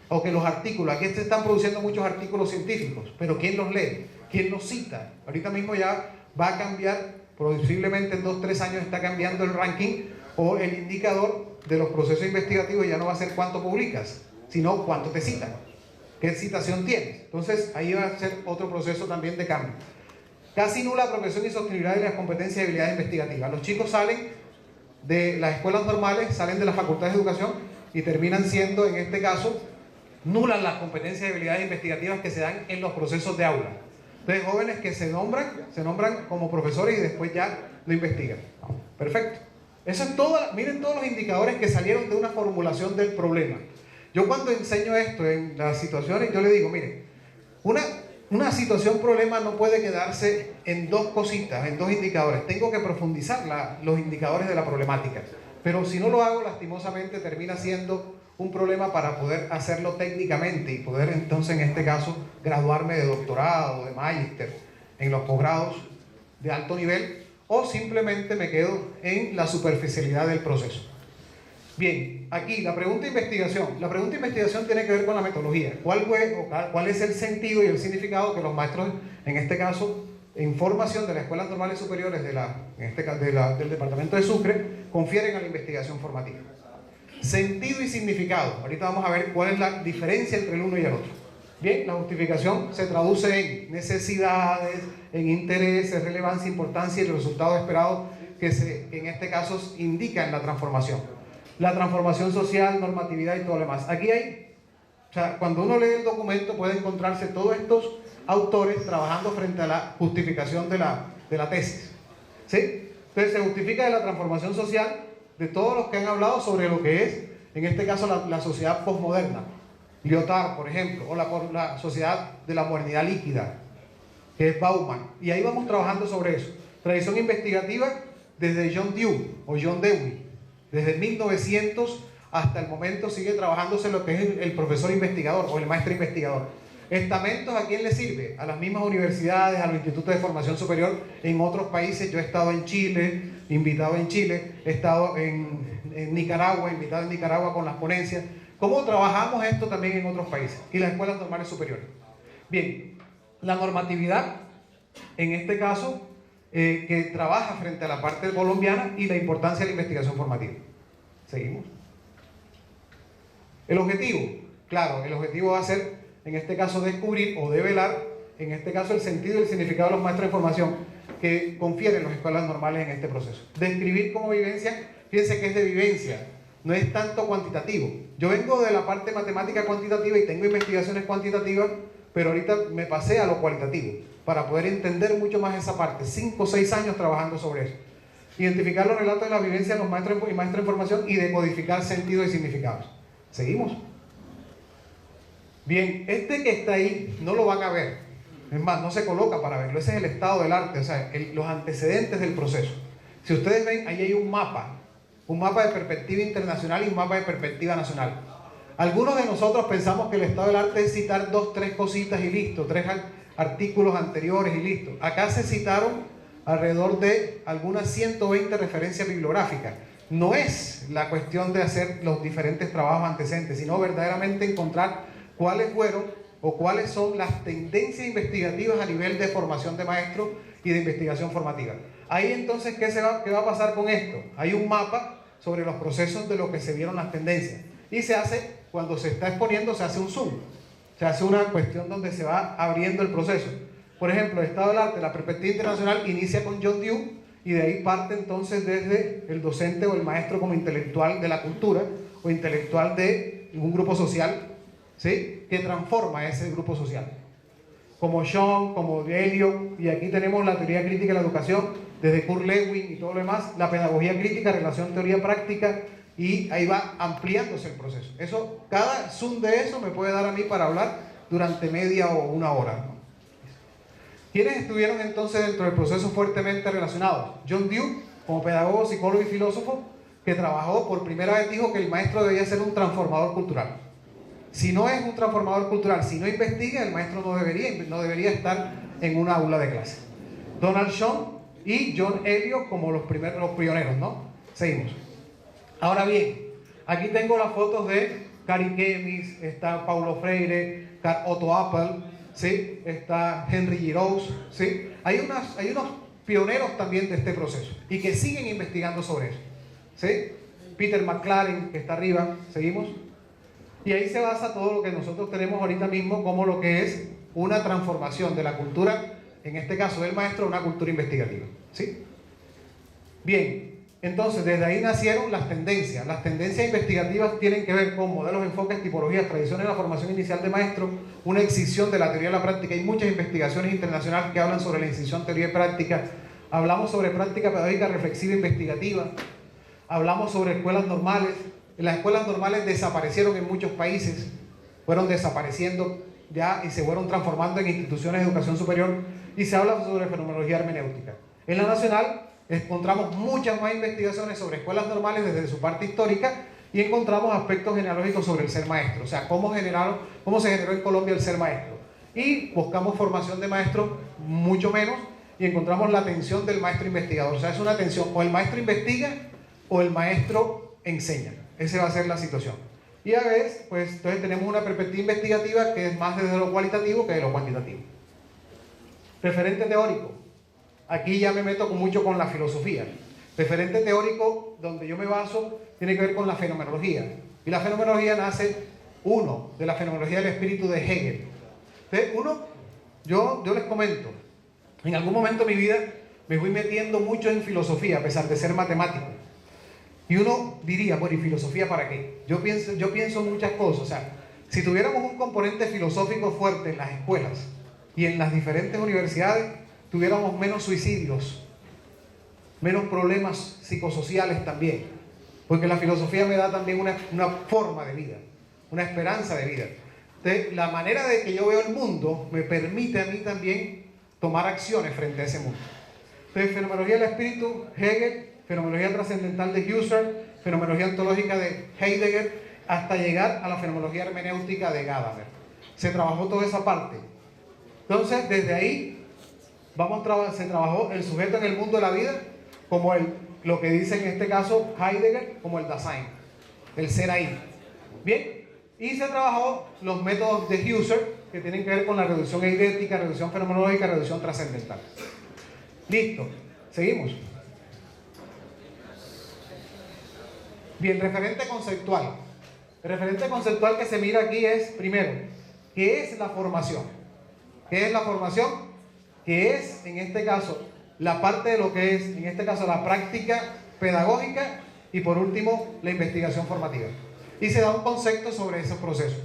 O que los artículos, aquí se están produciendo muchos artículos científicos, pero ¿quién los lee? ¿Quién los cita? Ahorita mismo ya va a cambiar, posiblemente en 2-3 años está cambiando el ranking o el indicador de los procesos investigativos. Ya no va a ser cuánto publicas, sino cuánto te citan, qué citación tienes. Entonces ahí va a ser otro proceso también de cambio. Casi nula progresión y sostenibilidad de las competencias y habilidades investigativas. Los chicos salen de las escuelas normales, salen de las facultades de educación y terminan siendo, en este caso, nulas las competencias y habilidades investigativas que se dan en los procesos de aula. Entonces, jóvenes que se nombran como profesores y después ya lo investigan. Perfecto. Eso es todo. Miren todos los indicadores que salieron de una formulación del problema. Yo cuando enseño esto en las situaciones, yo le digo, miren, una situación problema no puede quedarse en 2 cositas, en 2 indicadores. Tengo que profundizar los indicadores de la problemática. Pero si no lo hago, lastimosamente termina siendo un problema para poder hacerlo técnicamente y poder entonces, en este caso, graduarme de doctorado, de magíster, en los posgrados de alto nivel, o simplemente me quedo en la superficialidad del proceso. Bien, aquí la pregunta de investigación. La pregunta de investigación tiene que ver con la metodología. ¿Cuál es el sentido y el significado que los maestros, en este caso, en formación de las escuelas normales superiores del departamento de Sucre, confieren a la investigación formativa? Sentido y significado. Ahorita vamos a ver cuál es la diferencia entre el uno y el otro. Bien, la justificación se traduce en necesidades, en intereses, relevancia, importancia y el resultado esperado que en este caso indica en la transformación. La transformación social, normatividad y todo lo demás. Aquí hay, o sea, cuando uno lee el documento puede encontrarse todos estos autores trabajando frente a la justificación de la tesis. ¿Sí? Entonces se justifica de la transformación social de todos los que han hablado sobre lo que es, en este caso, la sociedad posmoderna. Lyotard, por ejemplo, o la sociedad de la modernidad líquida, que es Bauman. Y ahí vamos trabajando sobre eso. Tradición investigativa desde John Dewey o John Dewey. Desde 1900 hasta el momento sigue trabajándose lo que es el profesor investigador o el maestro investigador. Estamentos, ¿a quién le sirve? A las mismas universidades, a los institutos de formación superior en otros países. Yo he estado en Chile, invitado en Chile, he estado en Nicaragua, invitado en Nicaragua con las ponencias. ¿Cómo trabajamos esto también en otros países? Y las escuelas normales superiores. Bien, la normatividad, en este caso, que trabaja frente a la parte colombiana y la importancia de la investigación formativa. Seguimos. El objetivo, claro, el objetivo va a ser, en este caso, descubrir o develar, en este caso, el sentido y el significado de los maestros de formación que confieren las escuelas normales en este proceso. Describir como vivencia, fíjense que es de vivencia, no es tanto cuantitativo. Yo vengo de la parte matemática cuantitativa y tengo investigaciones cuantitativas, pero ahorita me pasé a lo cualitativo para poder entender mucho más esa parte. 5 o 6 años trabajando sobre eso. Identificar los relatos de la vivencia de los maestros y maestras de formación y decodificar sentidos y significados. ¿Seguimos? Bien, este que está ahí no lo van a ver. Es más, no se coloca para verlo. Ese es el estado del arte, o sea, los antecedentes del proceso. Si ustedes ven, ahí hay un mapa de perspectiva internacional y un mapa de perspectiva nacional. Algunos de nosotros pensamos que el estado del arte es citar 2, 3 cositas y listo, 3 artículos anteriores y listo. Acá se citaron alrededor de algunas 120 referencias bibliográficas. No es la cuestión de hacer los diferentes trabajos antecedentes, sino verdaderamente encontrar cuáles fueron o cuáles son las tendencias investigativas a nivel de formación de maestros y de investigación formativa. Ahí entonces, ¿qué va a pasar con esto? Hay un mapa sobre los procesos de lo que se vieron las tendencias. Y se hace, cuando se está exponiendo, se hace un zoom. Se hace una cuestión donde se va abriendo el proceso. Por ejemplo, el estado del arte, la perspectiva internacional inicia con John Dewey y de ahí parte entonces desde el docente o el maestro como intelectual de la cultura o intelectual de un grupo social, ¿sí?, que transforma ese grupo social. Como Sean, como Elliot, y aquí tenemos la teoría crítica de la educación, desde Kurt Lewin y todo lo demás, la pedagogía crítica, relación teoría-práctica, y ahí va ampliándose el proceso. Eso, cada zoom de eso me puede dar a mí para hablar durante media o una hora, ¿no? ¿Quiénes estuvieron entonces dentro del proceso fuertemente relacionados? John Dewey, como pedagogo, psicólogo y filósofo, que trabajó por primera vez, dijo que el maestro debía ser un transformador cultural. Si no es un transformador cultural, si no investiga, el maestro no debería estar en una aula de clase. Donald Sean y John Elliot como los pioneros, ¿no? Seguimos. Ahora bien, aquí tengo las fotos de Cary Kemis, está Paulo Freire, Otto Appel, ¿sí?, está Henry Giroux, ¿sí? Hay unos pioneros también de este proceso y que siguen investigando sobre eso, ¿sí? Peter McLaren, que está arriba, seguimos. Y ahí se basa todo lo que nosotros tenemos ahorita mismo como lo que es una transformación de la cultura, en este caso del maestro, a una cultura investigativa, ¿sí? Bien, entonces desde ahí nacieron las tendencias. Las tendencias investigativas tienen que ver con modelos, enfoques, tipologías, tradiciones de la formación inicial de maestro, una excisión de la teoría de la práctica. Hay muchas investigaciones internacionales que hablan sobre la incisión teoría y práctica. Hablamos sobre práctica pedagógica reflexiva e investigativa. Hablamos sobre escuelas normales. Las escuelas normales desaparecieron en muchos países, fueron desapareciendo ya y se fueron transformando en instituciones de educación superior, y se habla sobre fenomenología hermenéutica. En la nacional encontramos muchas más investigaciones sobre escuelas normales desde su parte histórica, y encontramos aspectos genealógicos sobre el ser maestro, o sea, cómo se generó en Colombia el ser maestro. Y buscamos formación de maestros mucho menos, y encontramos la tensión del maestro investigador. O sea, es una tensión, o el maestro investiga o el maestro enseña. Esa va a ser la situación. Y a veces, pues, entonces tenemos una perspectiva investigativa que es más desde lo cualitativo que de lo cuantitativo. Referente teórico. Aquí ya me meto mucho con la filosofía. Referente teórico, donde yo me baso, tiene que ver con la fenomenología. Y la fenomenología nace, de la fenomenología del espíritu de Hegel. Entonces, yo les comento, en algún momento de mi vida me fui metiendo mucho en filosofía, a pesar de ser matemático. Y uno diría, bueno, ¿y filosofía para qué? Yo pienso muchas cosas. O sea, si tuviéramos un componente filosófico fuerte en las escuelas y en las diferentes universidades, tuviéramos menos suicidios, menos problemas psicosociales también. Porque la filosofía me da también una forma de vida, una esperanza de vida. Entonces, la manera de que yo veo el mundo me permite a mí también tomar acciones frente a ese mundo. Entonces, fenomenología del espíritu, Hegel, fenomenología trascendental de Husserl, fenomenología ontológica de Heidegger, hasta llegar a la fenomenología hermenéutica de Gadamer. Se trabajó toda esa parte. Entonces, desde ahí se trabajó el sujeto en el mundo de la vida, como lo que dice en este caso Heidegger, como el Dasein, el ser ahí. Bien, y se trabajó los métodos de Husserl, que tienen que ver con la reducción eidética, reducción fenomenológica, reducción trascendental. Listo, seguimos. Bien, referente conceptual. El referente conceptual que se mira aquí es, primero, ¿qué es la formación? ¿Qué es la formación? Que es, en este caso, la parte de lo que es, en este caso, la práctica pedagógica y, por último, la investigación formativa. Y se da un concepto sobre esos procesos.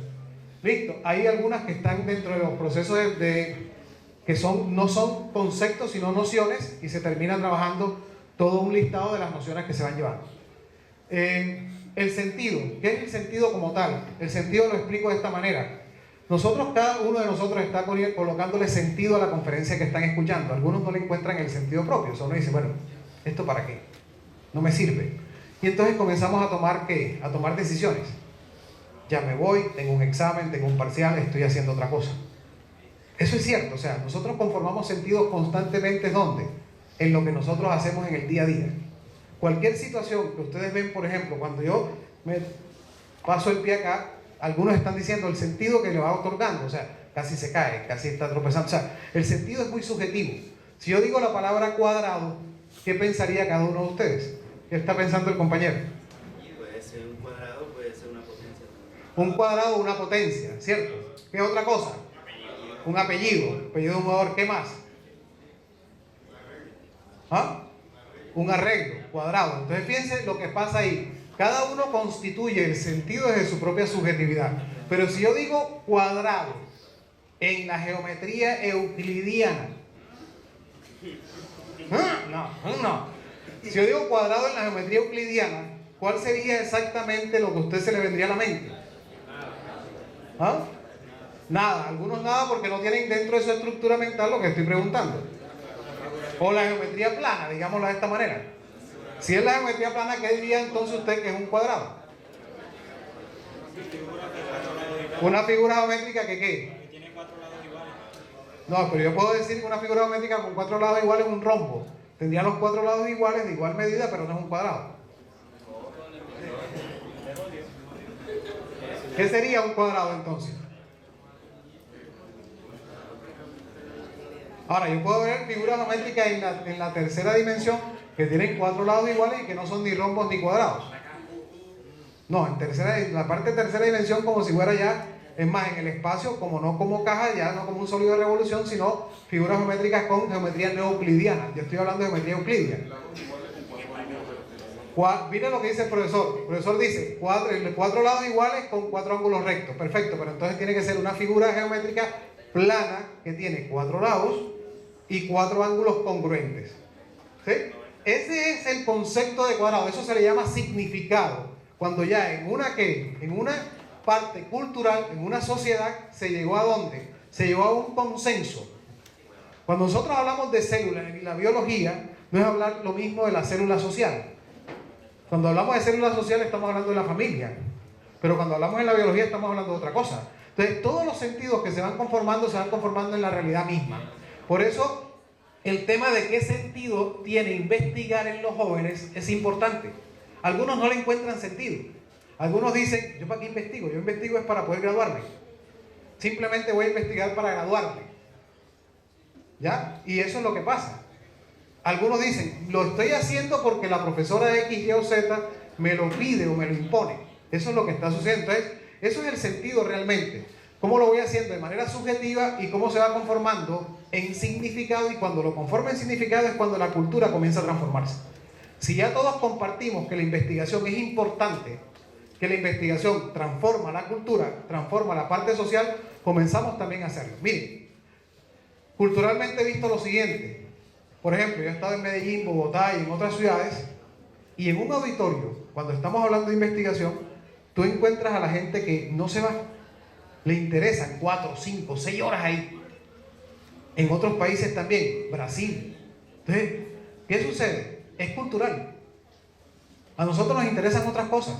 Listo, hay algunas que están dentro de los procesos que no son conceptos, sino nociones, y se termina trabajando todo un listado de las nociones que se van llevando. El sentido, ¿qué es el sentido como tal? El sentido lo explico de esta manera. Cada uno de nosotros está colocándole sentido a la conferencia que están escuchando. Algunos no le encuentran el sentido propio. O sea, uno dice, bueno, ¿esto para qué? No me sirve. Y entonces comenzamos a tomar ¿qué? A tomar decisiones. Ya me voy, tengo un examen, tengo un parcial, estoy haciendo otra cosa. Eso es cierto. O sea, nosotros conformamos sentidos constantemente, ¿dónde? en lo que nosotros hacemos en el día a día. Cualquier situación que ustedes ven, por ejemplo, cuando yo me paso el pie acá, algunos están diciendo el sentido que le va otorgando, o sea, casi se cae, casi está tropezando, o sea, el sentido es muy subjetivo. Si yo digo la palabra cuadrado, ¿qué pensaría cada uno de ustedes? ¿Qué está pensando el compañero? Puede ser un cuadrado, puede ser una potencia. Un cuadrado o una potencia, ¿cierto? ¿Qué otra cosa? Un apellido de un jugador, ¿qué más? ¿Ah? Un arreglo, cuadrado. Entonces fíjense lo que pasa ahí. Cada uno constituye el sentido desde su propia subjetividad. Pero si yo digo cuadrado en la geometría euclidiana, no. Si yo digo cuadrado en la geometría euclidiana, ¿cuál sería exactamente lo que a usted se le vendría a la mente? ¿Ah? Nada, algunos nada porque no tienen dentro de su estructura mental lo que estoy preguntando. O la geometría plana, digámoslo de esta manera. Si es la geometría plana, ¿qué diría entonces usted que es un cuadrado? Una figura geométrica que ¿qué? Que tiene 4 lados iguales. No, pero yo puedo decir que una figura geométrica con 4 lados iguales es un rombo. Tendría los 4 lados iguales de igual medida, pero no es un cuadrado. ¿Qué sería un cuadrado entonces? Ahora, yo puedo ver figuras geométricas en la tercera dimensión que tienen 4 lados iguales y que no son ni rombos ni cuadrados. No, en la parte de tercera dimensión como si fuera ya, es más, en el espacio, como no como caja, ya no como un sólido de revolución, sino figuras geométricas con geometría no euclidiana. Yo estoy hablando de geometría euclidia. Miren lo que dice el profesor. El profesor dice 4 lados iguales con 4 ángulos rectos. Perfecto, pero entonces tiene que ser una figura geométrica plana que tiene 4 lados y 4 ángulos congruentes. ¿Sí? Ese es el concepto de cuadrado. Eso se le llama significado. Cuando ya en una parte cultural, en una sociedad, se llegó a ¿dónde? Se llegó a un consenso. Cuando nosotros hablamos de células en la biología, no es hablar lo mismo de la célula social. Cuando hablamos de célula social estamos hablando de la familia. Pero cuando hablamos en la biología estamos hablando de otra cosa. Entonces todos los sentidos que se van conformando en la realidad misma. Por eso el tema de qué sentido tiene investigar en los jóvenes es importante. Algunos no le encuentran sentido. Algunos dicen, ¿yo para qué investigo? Yo investigo es para poder graduarme. Simplemente voy a investigar para graduarme. ¿Ya? Y eso es lo que pasa. Algunos dicen, lo estoy haciendo porque la profesora X, Y o Z me lo pide o me lo impone. Eso es lo que está sucediendo. Entonces, eso es el sentido realmente. ¿Cómo lo voy haciendo? De manera subjetiva y cómo se va conformando en significado, y cuando lo conforma en significado es cuando la cultura comienza a transformarse. Si ya todos compartimos que la investigación es importante, que la investigación transforma la cultura, transforma la parte social, comenzamos también a hacerlo. Miren, culturalmente he visto lo siguiente. Por ejemplo, yo he estado en Medellín, Bogotá y en otras ciudades, y en un auditorio, cuando estamos hablando de investigación, tú encuentras a la gente que no se va, le interesan 4, 5, 6 horas ahí. En otros países también, Brasil. Entonces, ¿qué sucede? Es cultural. A nosotros nos interesan otras cosas.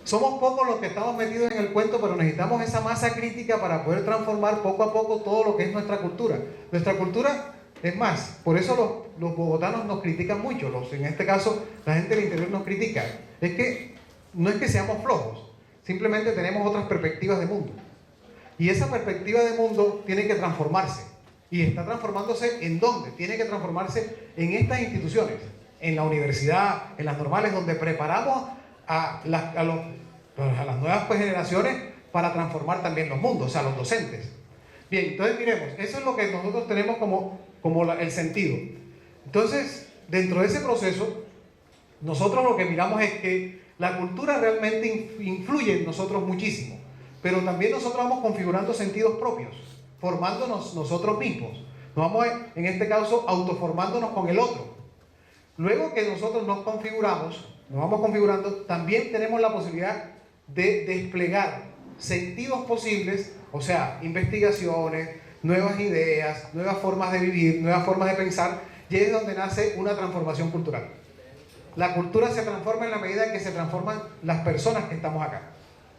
Somos pocos los que estamos metidos en el cuento, pero necesitamos esa masa crítica para poder transformar poco a poco todo lo que es nuestra cultura. Nuestra cultura, es más, por eso los bogotanos nos critican mucho, en este caso la gente del interior nos critica. Es que no es que seamos flojos, simplemente tenemos otras perspectivas de mundo. Y esa perspectiva de mundo tiene que transformarse. Y está transformándose ¿en dónde? Tiene que transformarse en estas instituciones, en la universidad, en las normales, donde preparamos a las nuevas generaciones para transformar también los mundos, o sea, los docentes. Bien, entonces miremos, eso es lo que nosotros tenemos como el sentido. Entonces, dentro de ese proceso, nosotros lo que miramos es que la cultura realmente influye en nosotros muchísimo, pero también nosotros vamos configurando sentidos propios, formándonos nosotros mismos. Nos vamos, en este caso, autoformándonos con el otro. Luego que nosotros nos vamos configurando, también tenemos la posibilidad de desplegar sentidos posibles, o sea, investigaciones, nuevas ideas, nuevas formas de vivir, nuevas formas de pensar, y es donde nace una transformación cultural. La cultura se transforma en la medida en que se transforman las personas que estamos acá.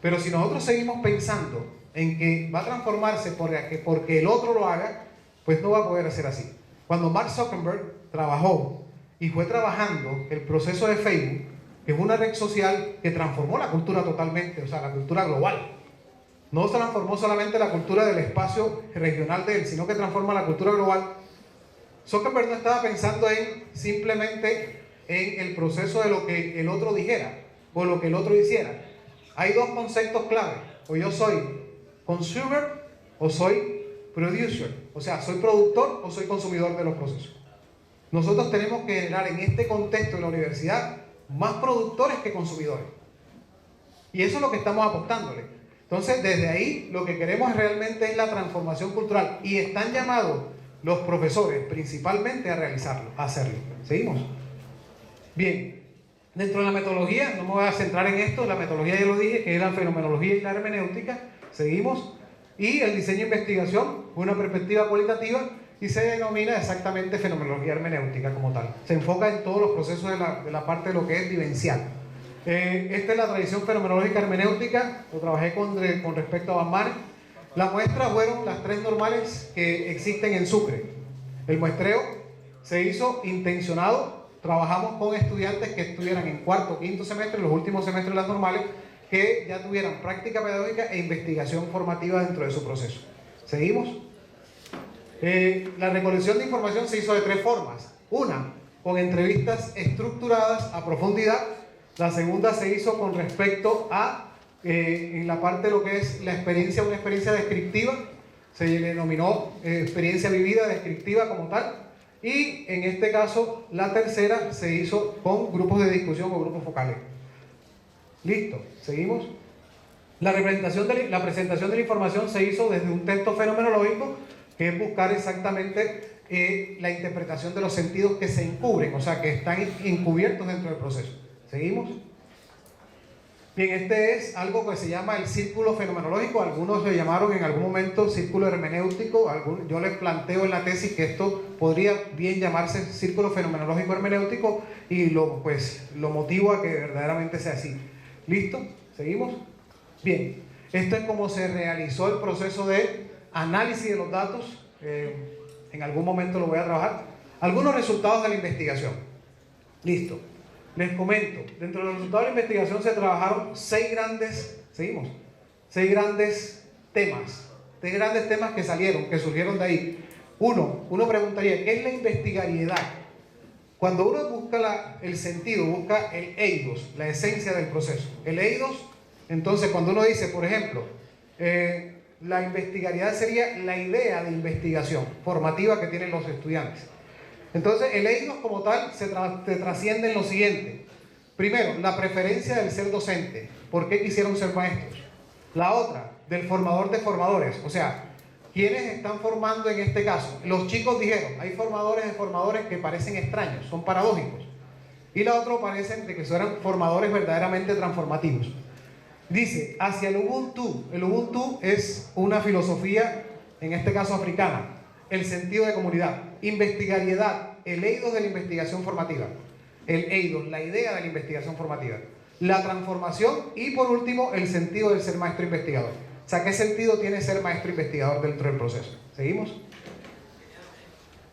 Pero si nosotros seguimos pensando en que va a transformarse porque el otro lo haga, pues no va a poder ser así. Cuando Mark Zuckerberg trabajó y fue trabajando el proceso de Facebook, que es una red social que transformó la cultura totalmente, o sea, la cultura global. No se transformó solamente la cultura del espacio regional de él, sino que transforma la cultura global. Zuckerberg no estaba pensando en simplemente en el proceso de lo que el otro dijera o lo que el otro hiciera. Hay dos conceptos clave: o yo soy consumer o soy producer, o sea, soy productor o soy consumidor de los procesos. Nosotros tenemos que generar en este contexto de la universidad más productores que consumidores, y eso es lo que estamos apostándole. Entonces, desde ahí lo que queremos realmente es la transformación cultural, y están llamados los profesores principalmente a realizarlo, a hacerlo. ¿Seguimos? Bien, dentro de la metodología, no me voy a centrar en esto, la metodología ya lo dije, que es la fenomenología y la hermenéutica. Seguimos. Y el diseño de investigación, una perspectiva cualitativa, y se denomina exactamente fenomenología hermenéutica como tal. Se enfoca en todos los procesos de la parte de lo que es vivencial. Esta es la tradición fenomenológica hermenéutica, lo trabajé con respecto a Van Manen. La muestra fueron las 3 normales que existen en Sucre. El muestreo se hizo intencionado, trabajamos con estudiantes que estuvieran en cuarto, quinto semestre, los últimos semestres de las normales, que ya tuvieran práctica pedagógica e investigación formativa dentro de su proceso. ¿Seguimos? La recolección de información se hizo de 3 formas. Una, con entrevistas estructuradas a profundidad. La segunda se hizo con respecto a, en la parte de lo que es la experiencia, una experiencia descriptiva. Se le denominó experiencia vivida descriptiva como tal. Y en este caso, la tercera se hizo con grupos de discusión o grupos focales. Listo, seguimos. La presentación de la información se hizo desde un texto fenomenológico, que es buscar exactamente la interpretación de los sentidos que se encubren, o sea, que están encubiertos dentro del proceso. ¿Seguimos? Bien, este es algo que se llama el círculo fenomenológico. Algunos lo llamaron en algún momento círculo hermenéutico. Yo les planteo en la tesis que esto podría bien llamarse círculo fenomenológico hermenéutico, y lo motivo a que verdaderamente sea así. ¿Listo? ¿Seguimos? Bien, esto es como se realizó el proceso de análisis de los datos. En algún momento lo voy a trabajar. Algunos resultados de la investigación. Listo. Les comento, dentro de los resultados de la investigación se trabajaron 6 grandes, seguimos, 6 grandes temas, 6 grandes temas que surgieron de ahí. Uno preguntaría, ¿qué es la investigariedad? Cuando uno busca el sentido, busca el eidos, la esencia del proceso. El eidos, entonces cuando uno dice, por ejemplo, la investigariedad sería la idea de investigación formativa que tienen los estudiantes. Entonces, el eidos como tal se trasciende en lo siguiente. Primero, la preferencia del ser docente. ¿Por qué quisieron ser maestros? La otra, del formador de formadores. O sea, ¿quiénes están formando en este caso? Los chicos dijeron, hay formadores de formadores que parecen extraños, son paradójicos. Y la otra parecen de que son formadores verdaderamente transformativos. Dice, hacia el Ubuntu. El Ubuntu es una filosofía, en este caso africana. El sentido de comunidad, investigariedad, el eidos de la investigación formativa, el eidos, la idea de la investigación formativa, la transformación y por último el sentido del ser maestro investigador. O sea, ¿qué sentido tiene ser maestro investigador dentro del proceso? ¿Seguimos?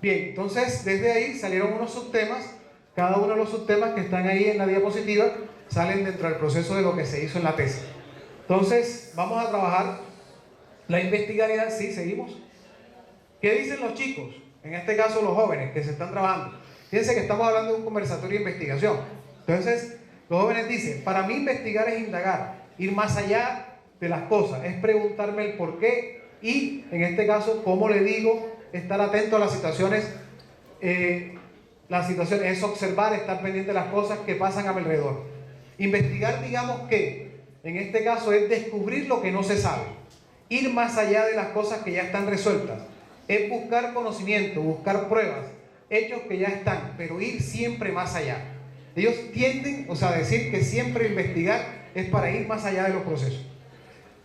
Bien, entonces desde ahí salieron unos subtemas. Cada uno de los subtemas que están ahí en la diapositiva salen dentro del proceso de lo que se hizo en la tesis. Entonces vamos a trabajar la investigariedad. Sí, seguimos. ¿Qué dicen los chicos? En este caso los jóvenes que se están trabajando. Fíjense que estamos hablando de un conversatorio de investigación. Entonces, los jóvenes dicen, para mí investigar es indagar, ir más allá de las cosas, es preguntarme el por qué y, en este caso, cómo le digo, estar atento a las situaciones. Las situaciones es observar, estar pendiente de las cosas que pasan a mi alrededor. Investigar, digamos que, en este caso, es descubrir lo que no se sabe, ir más allá de las cosas que ya están resueltas. Es buscar conocimiento, buscar pruebas, hechos que ya están, pero ir siempre más allá. Ellos tienden, a decir que siempre investigar es para ir más allá de los procesos.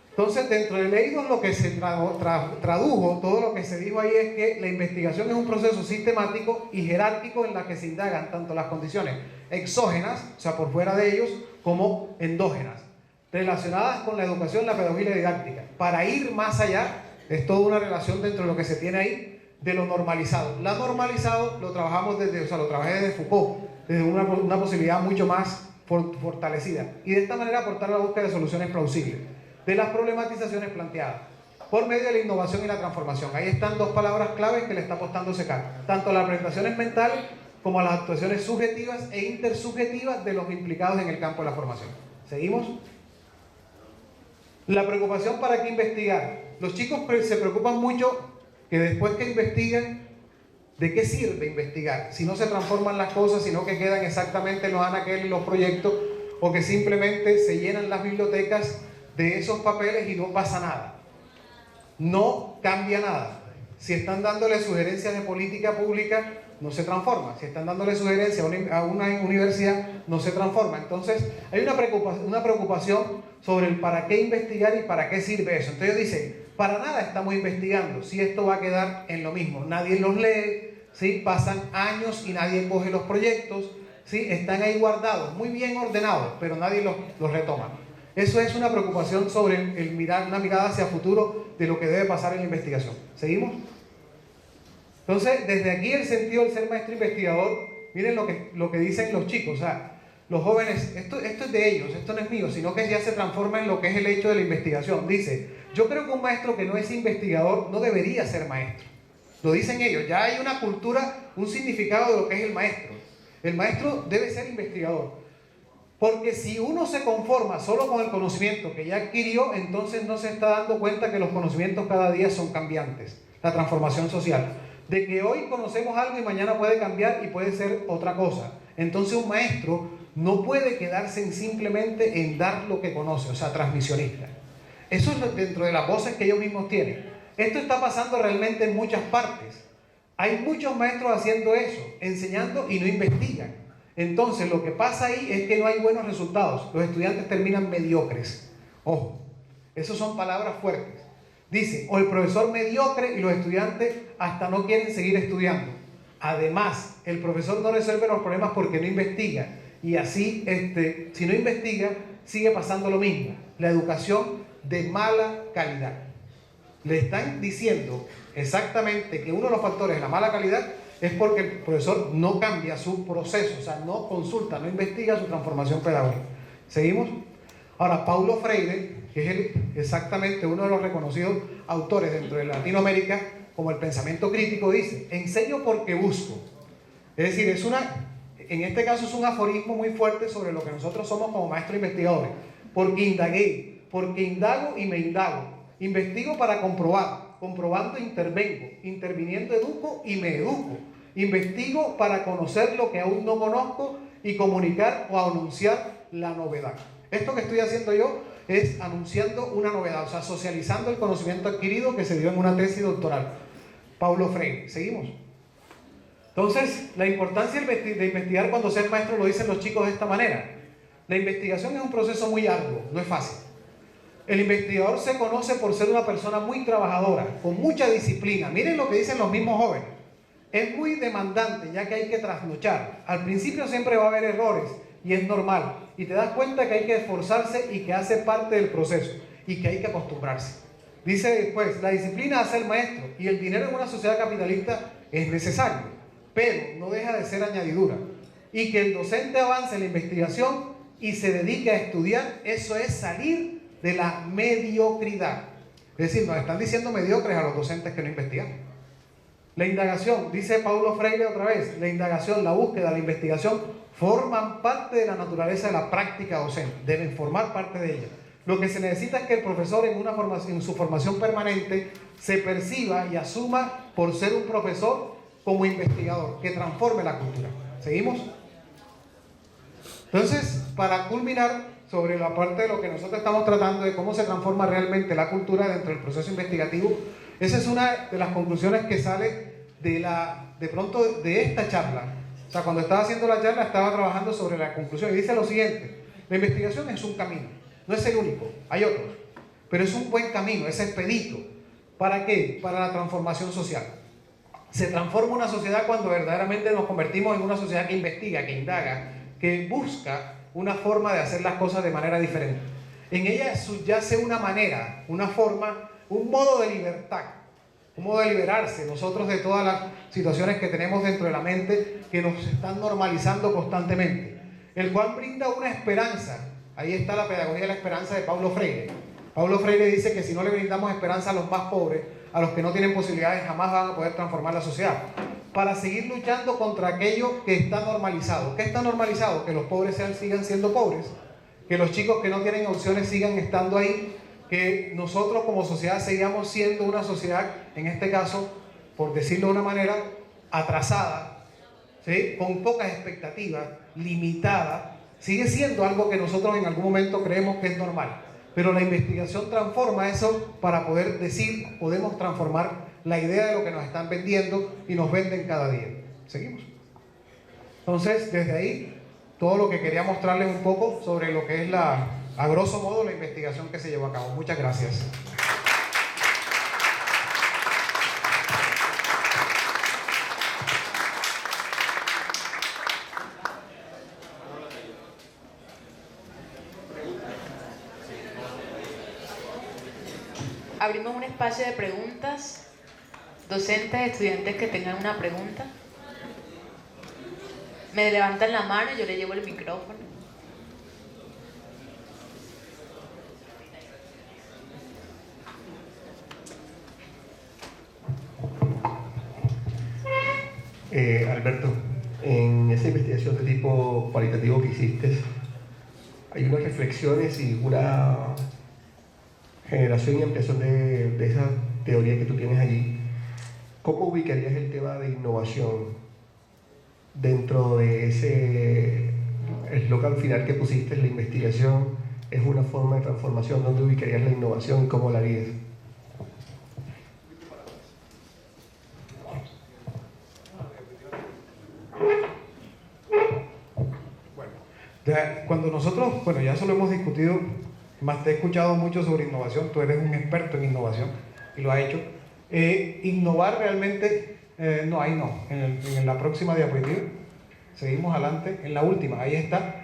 Entonces, dentro del eidos lo que se tradujo, todo lo que se dijo ahí es que la investigación es un proceso sistemático y jerárquico en la que se indagan tanto las condiciones exógenas, o sea, por fuera de ellos, como endógenas, relacionadas con la educación, la pedagogía y la didáctica. Para ir más allá, es toda una relación dentro de lo que se tiene ahí de lo normalizado. La normalizado lo trabajamos lo trabajé desde Foucault, desde una posibilidad mucho más fortalecida. Y de esta manera aportar la búsqueda de soluciones plausibles de las problematizaciones planteadas por medio de la innovación y la transformación. Ahí están dos palabras claves que le está apostando SECAR, tanto a las presentaciones mentales como a las actuaciones subjetivas e intersubjetivas de los implicados en el campo de la formación. ¿Seguimos? La preocupación para qué investigar. Los chicos se preocupan mucho que después que investigan, ¿de qué sirve investigar? Si no se transforman las cosas, sino que quedan exactamente en los anaqueles, los proyectos, o que simplemente se llenan las bibliotecas de esos papeles y no pasa nada. No cambia nada. Si están dándole sugerencias de política pública, no se transforma. Si están dándole sugerencias a una universidad, no se transforma. Entonces, hay una preocupación sobre el para qué investigar y para qué sirve eso. Entonces dicen, para nada estamos investigando, si esto va a quedar en lo mismo. Nadie los lee, ¿sí? Pasan años y nadie coge los proyectos, ¿sí? Están ahí guardados, muy bien ordenados, pero nadie los retoma. Eso es una preocupación sobre una mirada hacia futuro de lo que debe pasar en la investigación. ¿Seguimos? Entonces, desde aquí el sentido del ser maestro investigador, miren lo que dicen los chicos, o sea, los jóvenes, esto es de ellos, esto no es mío, sino que ya se transforma en lo que es el hecho de la investigación. Dice, yo creo que un maestro que no es investigador no debería ser maestro. Lo dicen ellos, ya hay una cultura, un significado de lo que es el maestro. El maestro debe ser investigador. Porque si uno se conforma solo con el conocimiento que ya adquirió, entonces no se está dando cuenta que los conocimientos cada día son cambiantes. La transformación social. De que hoy conocemos algo y mañana puede cambiar y puede ser otra cosa. Entonces un maestro no puede quedarse simplemente en dar lo que conoce, o sea, transmisionista. Eso es dentro de las voces que ellos mismos tienen. Esto está pasando realmente en muchas partes. Hay muchos maestros haciendo eso, enseñando y no investigan. Entonces lo que pasa ahí es que no hay buenos resultados. Los estudiantes terminan mediocres. Ojo, esas son palabras fuertes. Dice, o el profesor mediocre y los estudiantes hasta no quieren seguir estudiando. Además, el profesor no resuelve los problemas porque no investiga. Y así, si no investiga, sigue pasando lo mismo. La educación de mala calidad. Le están diciendo exactamente que uno de los factores de la mala calidad es porque el profesor no cambia su proceso, o sea, no consulta, no investiga su transformación pedagógica. ¿Seguimos? Ahora, Paulo Freire, que es exactamente uno de los reconocidos autores dentro de Latinoamérica, como el pensamiento crítico, dice, enseño porque busco. Es decir, en este caso es un aforismo muy fuerte sobre lo que nosotros somos como maestros investigadores. Porque indagué, porque indago y me indago. Investigo para comprobar, comprobando intervengo, interviniendo educo y me educo. Investigo para conocer lo que aún no conozco y comunicar o anunciar la novedad. Esto que estoy haciendo yo es anunciando una novedad, o sea, socializando el conocimiento adquirido que se dio en una tesis doctoral. Paulo Freire. ¿Seguimos? Entonces, la importancia de investigar cuando ser maestro lo dicen los chicos de esta manera. La investigación es un proceso muy arduo, no es fácil. El investigador se conoce por ser una persona muy trabajadora, con mucha disciplina. Miren lo que dicen los mismos jóvenes. Es muy demandante, ya que hay que trasnochar. Al principio siempre va a haber errores, y es normal. Y te das cuenta que hay que esforzarse y que hace parte del proceso, y que hay que acostumbrarse. Dice después, la disciplina hace el maestro, y el dinero en una sociedad capitalista es necesario, pero no deja de ser añadidura. Y que el docente avance en la investigación y se dedique a estudiar, eso es salir de la mediocridad. Es decir, nos están diciendo mediocres a los docentes que no investigan. La indagación, dice Paulo Freire otra vez, la indagación, la búsqueda, la investigación forman parte de la naturaleza de la práctica docente, deben formar parte de ella. Lo que se necesita es que el profesor en su formación permanente se perciba y asuma por ser un profesor como investigador, que transforme la cultura. ¿Seguimos? Entonces, para culminar sobre la parte de lo que nosotros estamos tratando de cómo se transforma realmente la cultura dentro del proceso investigativo, esa es una de las conclusiones que sale de pronto de esta charla. O sea, cuando estaba haciendo la charla estaba trabajando sobre la conclusión y dice lo siguiente: la investigación es un camino, no es el único, hay otros, pero es un buen camino, es expedito. ¿Para qué? Para la transformación social. Se transforma una sociedad cuando verdaderamente nos convertimos en una sociedad que investiga, que indaga, que busca una forma de hacer las cosas de manera diferente. En ella subyace una manera, una forma, un modo de libertad. un modo de liberarse nosotros de todas las situaciones que tenemos dentro de la mente que nos están normalizando constantemente, el cual brinda una esperanza. Ahí está la pedagogía de la esperanza de Paulo Freire. Paulo Freire dice que si no le brindamos esperanza a los más pobres, a los que no tienen posibilidades, jamás van a poder transformar la sociedad, para seguir luchando contra aquello que está normalizado. ¿Qué está normalizado? Que los pobres sigan siendo pobres, que los chicos que no tienen opciones sigan estando ahí, que nosotros como sociedad sigamos siendo una sociedad, en este caso, por decirlo de una manera, atrasada, ¿sí? Con pocas expectativas, limitada. Sigue siendo algo que nosotros en algún momento creemos que es normal, pero la investigación transforma eso para poder decir, podemos transformar la idea de lo que nos están vendiendo y nos venden cada día. ¿Seguimos? Entonces, desde ahí, todo lo que quería mostrarles un poco sobre lo que es a grosso modo, la investigación que se llevó a cabo. Muchas gracias. Abrimos un espacio de preguntas. Docentes, estudiantes que tengan una pregunta. Me levantan la mano y yo le llevo el micrófono. Alberto, en esa investigación de tipo cualitativo que hiciste, hay unas reflexiones y una generación y ampliación de esa teoría que tú tienes allí. ¿Cómo ubicarías el tema de innovación dentro de ese eslogan final que pusiste? La investigación es una forma de transformación. ¿Dónde ubicarías la innovación y cómo la harías? Cuando nosotros, bueno, ya eso lo hemos discutido, más te he escuchado mucho sobre innovación, tú eres un experto en innovación y lo has hecho. Innovar realmente, no, ahí no, en la próxima diapositiva, seguimos adelante, en la última, ahí está.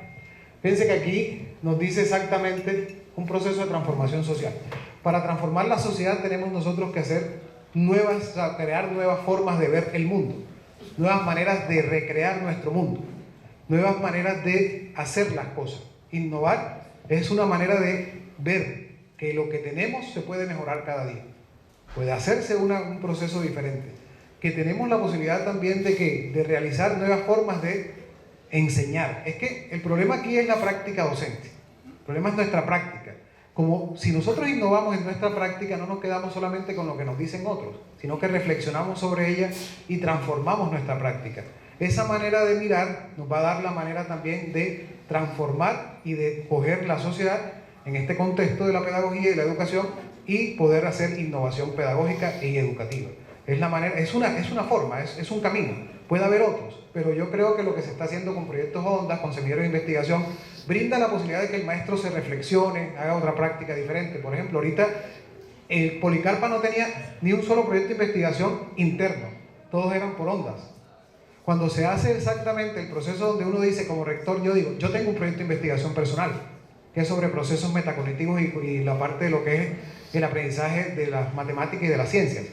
Fíjense que aquí nos dice exactamente un proceso de transformación social. Para transformar la sociedad tenemos nosotros que hacer nuevas, o sea, crear nuevas formas de ver el mundo, nuevas maneras de recrear nuestro mundo, nuevas maneras de hacer las cosas. Innovar es una manera de ver que lo que tenemos se puede mejorar cada día. Puede hacerse un proceso diferente. Que tenemos la posibilidad también de realizar nuevas formas de enseñar. Es que el problema aquí es la práctica docente. El problema es nuestra práctica. Como si nosotros innovamos en nuestra práctica, no nos quedamos solamente con lo que nos dicen otros, sino que reflexionamos sobre ella y transformamos nuestra práctica. Esa manera de mirar nos va a dar la manera también de transformar y de coger la sociedad en este contexto de la pedagogía y la educación y poder hacer innovación pedagógica y educativa. Es la manera, es una forma, es un camino. Puede haber otros, pero yo creo que lo que se está haciendo con proyectos Ondas, con semilleros de investigación, brinda la posibilidad de que el maestro se reflexione, haga otra práctica diferente. Por ejemplo, ahorita el Policarpa no tenía ni un solo proyecto de investigación interno, todos eran por Ondas. Cuando se hace exactamente el proceso donde uno dice como rector, yo digo, yo tengo un proyecto de investigación personal, que es sobre procesos metacognitivos y la parte de lo que es el aprendizaje de las matemáticas y de las ciencias.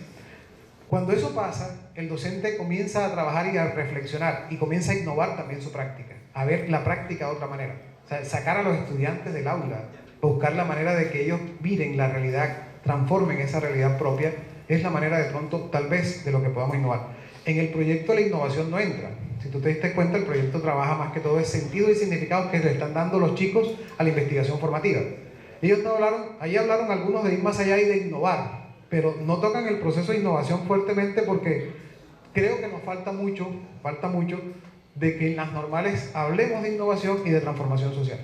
Cuando eso pasa, el docente comienza a trabajar y a reflexionar y comienza a innovar también su práctica, a ver la práctica de otra manera. O sea, sacar a los estudiantes del aula, buscar la manera de que ellos miren la realidad, transformen esa realidad propia, es la manera de pronto, tal vez, de lo que podamos innovar. En el proyecto la innovación no entra. Si tú te diste cuenta, el proyecto trabaja más que todo el sentido y significado que le están dando los chicos a la investigación formativa. Ellos no hablaron, ahí hablaron algunos de ir más allá y de innovar, pero no tocan el proceso de innovación fuertemente porque creo que nos falta mucho de que en las normales hablemos de innovación y de transformación social.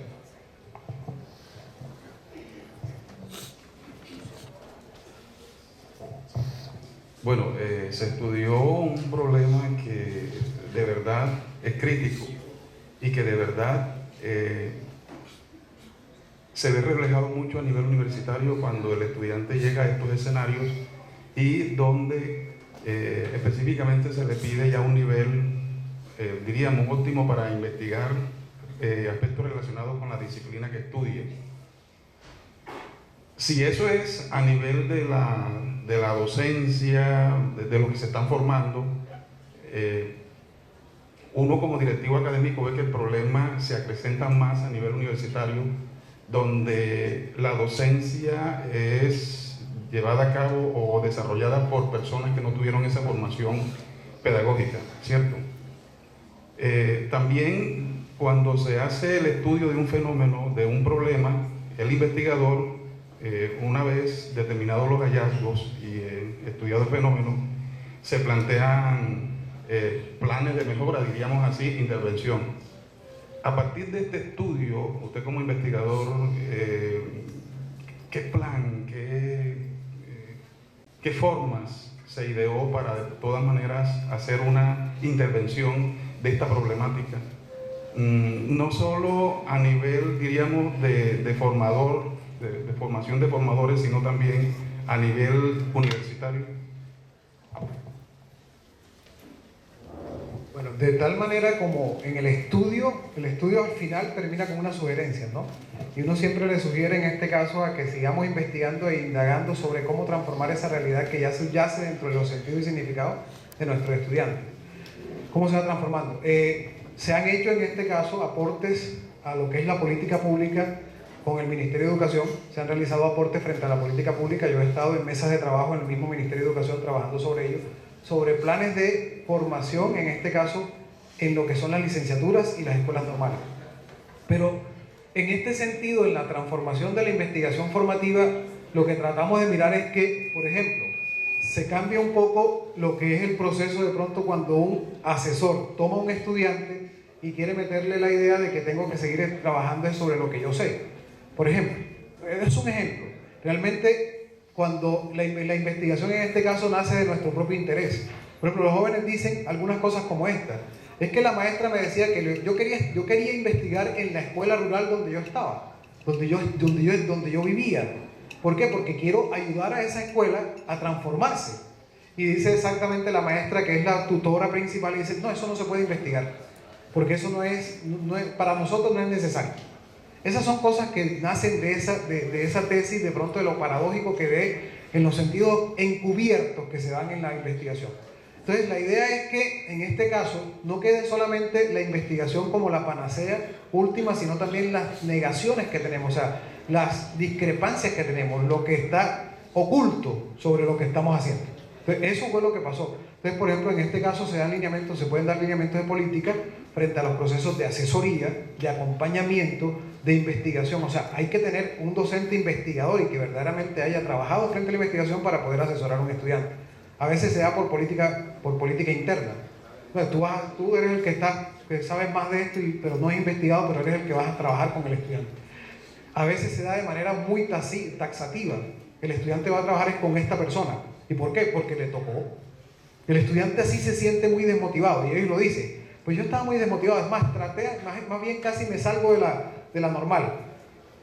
Bueno, se estudió un problema que de verdad es crítico y que de verdad se ve reflejado mucho a nivel universitario cuando el estudiante llega a estos escenarios y donde específicamente se le pide ya un nivel, diríamos, óptimo para investigar aspectos relacionados con la disciplina que estudie. Si eso es a nivel de la docencia, de lo que se están formando, uno como directivo académico ve que el problema se acrecenta más a nivel universitario, donde la docencia es llevada a cabo o desarrollada por personas que no tuvieron esa formación pedagógica, ¿cierto? También cuando se hace el estudio de un fenómeno, de un problema, el investigador, una vez determinados los hallazgos y estudiado el fenómeno, se plantean planes de mejora, diríamos así, intervención. A partir de este estudio, usted como investigador, ¿qué plan, qué formas se ideó para de todas maneras hacer una intervención de esta problemática? No solo a nivel, diríamos, de formador, de formación de formadores, sino también a nivel universitario. Bueno, de tal manera como en el estudio al final termina con una sugerencia, ¿no? Y uno siempre le sugiere en este caso a que sigamos investigando e indagando sobre cómo transformar esa realidad que ya subyace dentro de los sentidos y significados de nuestros estudiantes. ¿Cómo se va transformando? Se han hecho en este caso aportes a lo que es la política pública con el Ministerio de Educación, se han realizado aportes frente a la política pública, yo he estado en mesas de trabajo en el mismo Ministerio de Educación trabajando sobre ello, sobre planes de formación, en este caso, en lo que son las licenciaturas y las escuelas normales. Pero en este sentido, en la transformación de la investigación formativa, lo que tratamos de mirar es que, por ejemplo, se cambia un poco lo que es el proceso de pronto cuando un asesor toma a un estudiante y quiere meterle la idea de que tengo que seguir trabajando sobre lo que yo sé. Por ejemplo, es un ejemplo. Realmente, cuando la investigación en este caso nace de nuestro propio interés. Por ejemplo, los jóvenes dicen algunas cosas como esta. Es que la maestra me decía que yo quería investigar en la escuela rural donde yo estaba, donde yo vivía. ¿Por qué? Porque quiero ayudar a esa escuela a transformarse. Y dice exactamente la maestra, que es la tutora principal, y dice, no, eso no se puede investigar, porque eso para nosotros no es necesario. Esas son cosas que nacen de esa tesis, de pronto de lo paradójico que ve en los sentidos encubiertos que se dan en la investigación. Entonces la idea es que en este caso no quede solamente la investigación como la panacea última, sino también las negaciones que tenemos, o sea, las discrepancias que tenemos, lo que está oculto sobre lo que estamos haciendo. Entonces, eso fue lo que pasó. Entonces, por ejemplo, en este caso se pueden dar lineamientos de política frente a los procesos de asesoría, de acompañamiento, de investigación. O sea, hay que tener un docente investigador y que verdaderamente haya trabajado frente a la investigación para poder asesorar a un estudiante. A veces se da por política interna. Entonces, tú eres el que sabes más de esto, pero no has investigado, pero eres el que vas a trabajar con el estudiante. A veces se da de manera muy taxativa. El estudiante va a trabajar con esta persona. ¿Y por qué? Porque le tocó. El estudiante así se siente muy desmotivado, y ellos lo dicen. Pues yo estaba muy desmotivado, es más, más bien casi me salgo de la normal.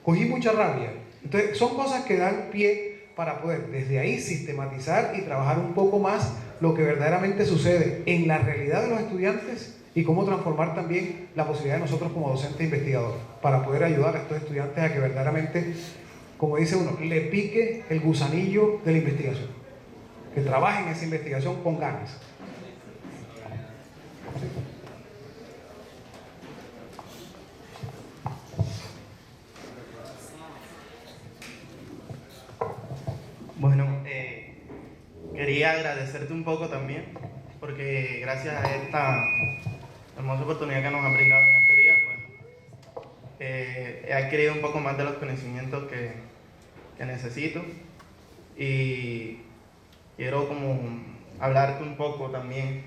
Cogí mucha rabia. Entonces, son cosas que dan pie para poder desde ahí sistematizar y trabajar un poco más lo que verdaderamente sucede en la realidad de los estudiantes y cómo transformar también la posibilidad de nosotros como docentes e investigadores para poder ayudar a estos estudiantes a que verdaderamente, como dice uno, le pique el gusanillo de la investigación, que trabajen esa investigación con ganas. Bueno, quería agradecerte un poco también, porque gracias a esta hermosa oportunidad que nos han brindado en este día, pues, he adquirido un poco más de los conocimientos que necesito, y quiero como hablarte un poco también.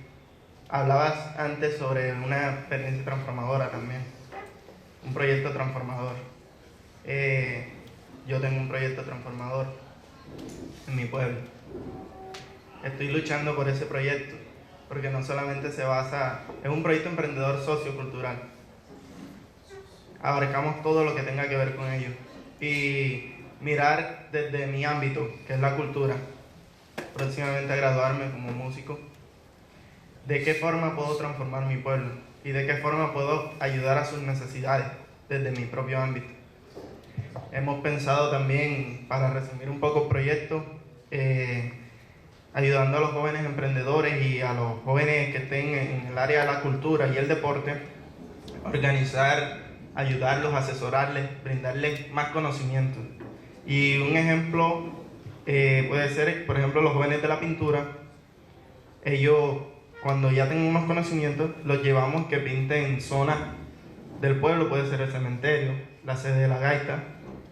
Hablabas antes sobre una experiencia transformadora también, un proyecto transformador. Yo tengo un proyecto transformador en mi pueblo. Estoy luchando por ese proyecto, porque no solamente se basa, es un proyecto emprendedor sociocultural. Abarcamos todo lo que tenga que ver con ello. Y mirar desde mi ámbito, que es la cultura, próximamente a graduarme como músico, de qué forma puedo transformar mi pueblo y de qué forma puedo ayudar a sus necesidades desde mi propio ámbito. hemos pensado también, para resumir un poco el proyecto, ayudando a los jóvenes emprendedores y a los jóvenes que estén en el área de la cultura y el deporte, organizar, ayudarlos, asesorarles, brindarles más conocimiento. Y un ejemplo puede ser, por ejemplo, los jóvenes de la pintura. Ellos, cuando ya tengan unos conocimientos, los llevamos que pinten zonas del pueblo, puede ser el cementerio, la sede de la gaita,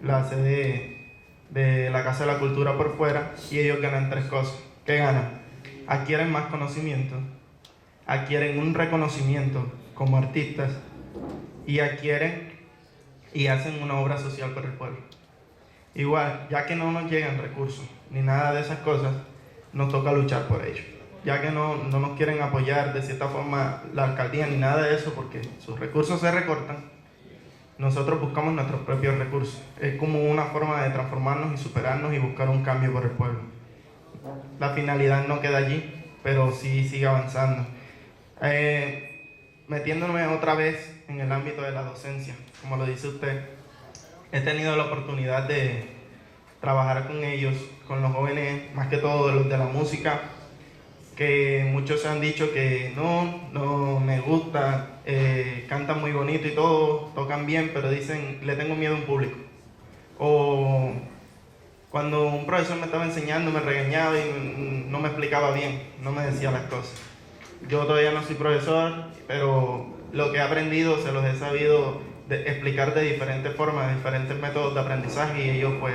la sede de la Casa de la Cultura por fuera, y ellos ganan 3 cosas. ¿Qué ganan? Adquieren más conocimiento, adquieren un reconocimiento como artistas y adquieren y hacen una obra social por el pueblo. Igual, ya que no nos llegan recursos ni nada de esas cosas, nos toca luchar por ello. Ya que no nos quieren apoyar de cierta forma la alcaldía ni nada de eso porque sus recursos se recortan, nosotros buscamos nuestros propios recursos. Es como una forma de transformarnos y superarnos y buscar un cambio por el pueblo. La finalidad no queda allí, pero sí sigue avanzando. Metiéndome otra vez en el ámbito de la docencia, como lo dice usted, he tenido la oportunidad de trabajar con ellos, con los jóvenes, más que todo de los de la música, que muchos han dicho que no me gusta, cantan muy bonito y todo, tocan bien, pero dicen, le tengo miedo a un público. O cuando un profesor me estaba enseñando, me regañaba y no me explicaba bien, no me decía las cosas. Yo todavía no soy profesor, pero lo que he aprendido se los he sabido explicar de diferentes formas, de diferentes métodos de aprendizaje, y ellos pues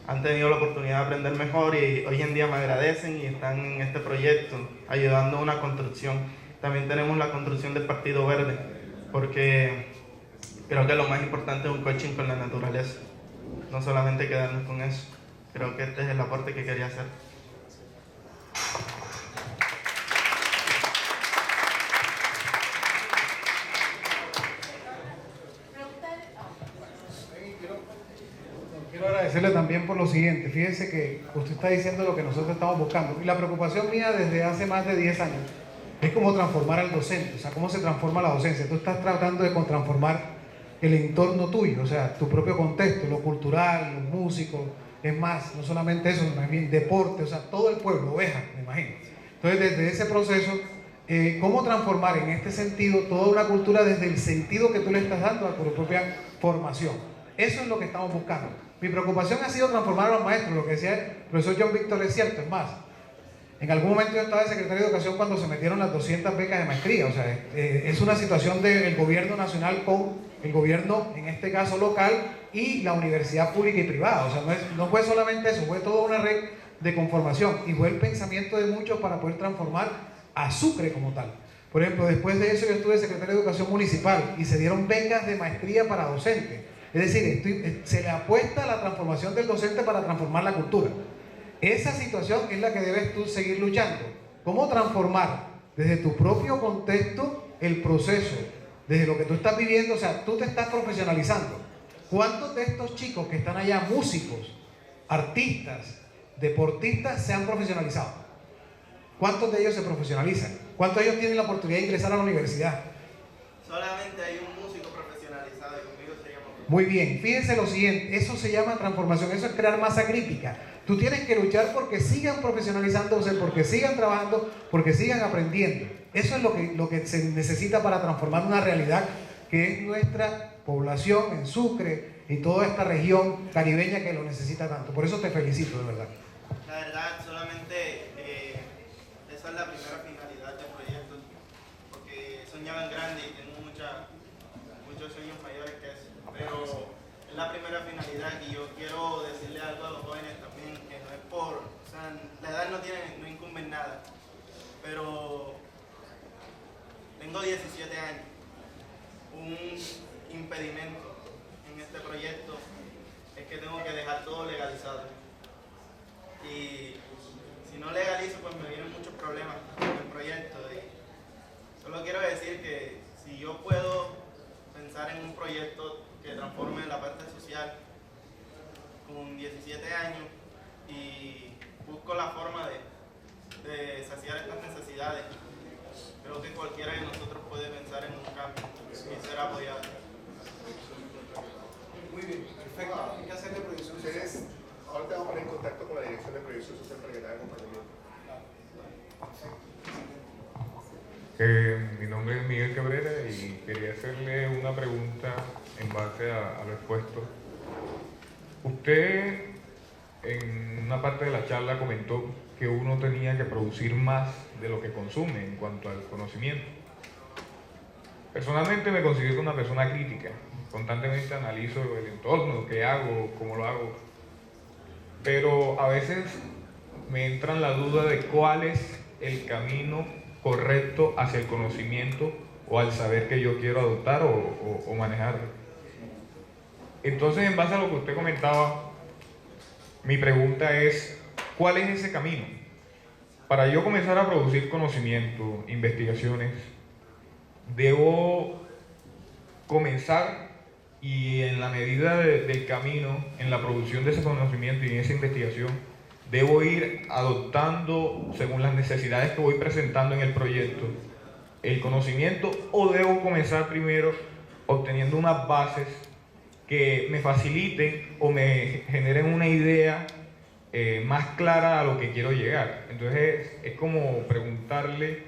han tenido la oportunidad de aprender mejor y hoy en día me agradecen y están en este proyecto ayudando a una construcción. También tenemos la construcción del Partido Verde, porque creo que lo más importante es un coaching con la naturaleza, no solamente quedarnos con eso. Creo que este es el aporte que quería hacer. Quiero agradecerle también por lo siguiente. Fíjense que usted está diciendo lo que nosotros estamos buscando. Y la preocupación mía desde hace más de 10 años es cómo transformar al docente, o sea, cómo se transforma la docencia. Tú estás tratando de transformar el entorno tuyo, o sea, tu propio contexto, lo cultural, los músicos, es más, no solamente eso, también deporte, o sea, todo el pueblo, ovejas, me imagino. Entonces, desde ese proceso, cómo transformar en este sentido toda una cultura desde el sentido que tú le estás dando a tu propia formación. Eso es lo que estamos buscando. Mi preocupación ha sido transformar a los maestros, lo que decía el profesor John Víctor es cierto, es más. En algún momento yo estaba de secretario de Educación cuando se metieron las 200 becas de maestría, o sea, es una situación del gobierno nacional con el gobierno, en este caso local, y la universidad pública y privada, o sea, no fue solamente eso, fue toda una red de conformación, y fue el pensamiento de muchos para poder transformar a Sucre como tal. Por ejemplo, después de eso yo estuve secretario de Educación Municipal, y se dieron becas de maestría para docentes, es decir, se le apuesta a la transformación del docente para transformar la cultura. Esa situación es la que debes tú seguir luchando. ¿Cómo transformar desde tu propio contexto el proceso? Desde lo que tú estás viviendo, o sea, tú te estás profesionalizando. ¿Cuántos de estos chicos que están allá, músicos, artistas, deportistas, se han profesionalizado? ¿Cuántos de ellos se profesionalizan? ¿Cuántos de ellos tienen la oportunidad de ingresar a la universidad? Solamente hay un músico profesionalizado y conmigo se llama. Muy bien, fíjense lo siguiente, eso se llama transformación, eso es crear masa crítica. Tú tienes que luchar porque sigan profesionalizándose, porque sigan trabajando, porque sigan aprendiendo. Eso es lo que se necesita para transformar una realidad que es nuestra población en Sucre y toda esta región caribeña que lo necesita tanto. Por eso te felicito, de verdad. La verdad, solamente esa es la primera finalidad del proyecto, porque soñaba en grande y tengo muchos sueños mayores que eso, pero es la primera finalidad y yo quiero decirle algo a los jóvenes también, que no es por, o sea, la edad no incumbe en nada, pero tengo 17 años, un impedimento en este proyecto es que tengo que dejar todo legalizado y si no legalizo pues me vienen muchos problemas con el proyecto y solo quiero decir que si yo puedo pensar en un proyecto que transforme la parte social con 17 años y busco la forma de saciar estas necesidades, creo que cualquiera de nosotros puede pensar en un cambio y ser apoyado. Muy bien, perfecto. nombre es Miguel Cabrera y quería hacerle una pregunta en base a lo expuesto. Usted en una parte de la charla comentó que uno tenía que producir más de lo que consume en cuanto al conocimiento. Personalmente me considero una persona crítica, constantemente analizo el entorno, qué hago, cómo lo hago, pero a veces me entra la duda de cuál es el camino correcto hacia el conocimiento o al saber que yo quiero adoptar o manejar. Entonces, en base a lo que usted comentaba, mi pregunta es, ¿cuál es ese camino? Para yo comenzar a producir conocimiento, investigaciones, debo comenzar y en la medida del camino, en la producción de ese conocimiento y en esa investigación, debo ir adoptando, según las necesidades que voy presentando en el proyecto, el conocimiento, o debo comenzar primero obteniendo unas bases que me faciliten o me generen una idea más clara a lo que quiero llegar. Entonces es como preguntarle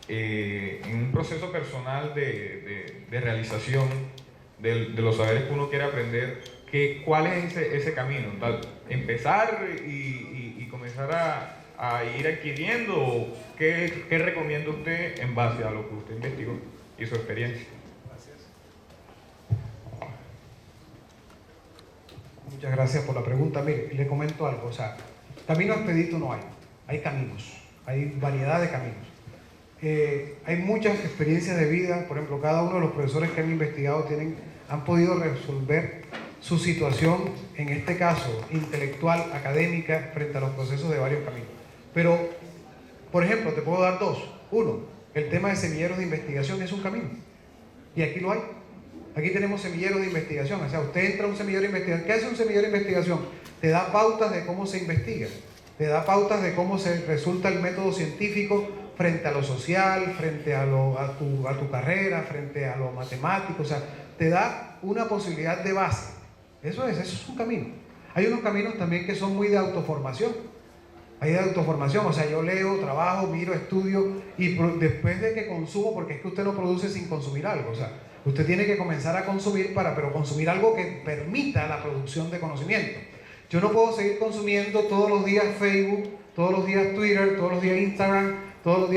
en un proceso personal de realización de los saberes que uno quiere aprender, ¿cuál es ese camino? ¿Empezar y comenzar a ir adquiriendo? ¿Qué recomienda usted en base a lo que usted investigó y su experiencia? Muchas gracias por la pregunta. Mire, le comento algo. O sea, camino expedito no hay caminos, hay variedad de caminos. Hay muchas experiencias de vida. Por ejemplo, cada uno de los profesores que han investigado han podido resolver su situación, en este caso intelectual, académica, frente a los procesos de varios caminos. Pero, por ejemplo, te puedo dar dos. Uno, el tema de semilleros de investigación es un camino, y aquí lo hay. Aquí tenemos semilleros de investigación. O sea, usted entra a un semillero de investigación. ¿Qué hace un semillero de investigación? Te da pautas de cómo se investiga, te da pautas de cómo se resulta el método científico frente a lo social, frente a tu carrera, frente a lo matemático. O sea, te da una posibilidad de base. Eso es un camino. Hay unos caminos también que son muy de autoformación. Hay de autoformación, o sea, yo leo, trabajo, miro, estudio, y después de que consumo, porque es que usted no produce sin consumir algo. O sea, usted tiene que comenzar a consumir pero consumir algo que permita la producción de conocimiento. Yo no puedo seguir consumiendo todos los días Facebook, todos los días Twitter, todos los días Instagram, todos los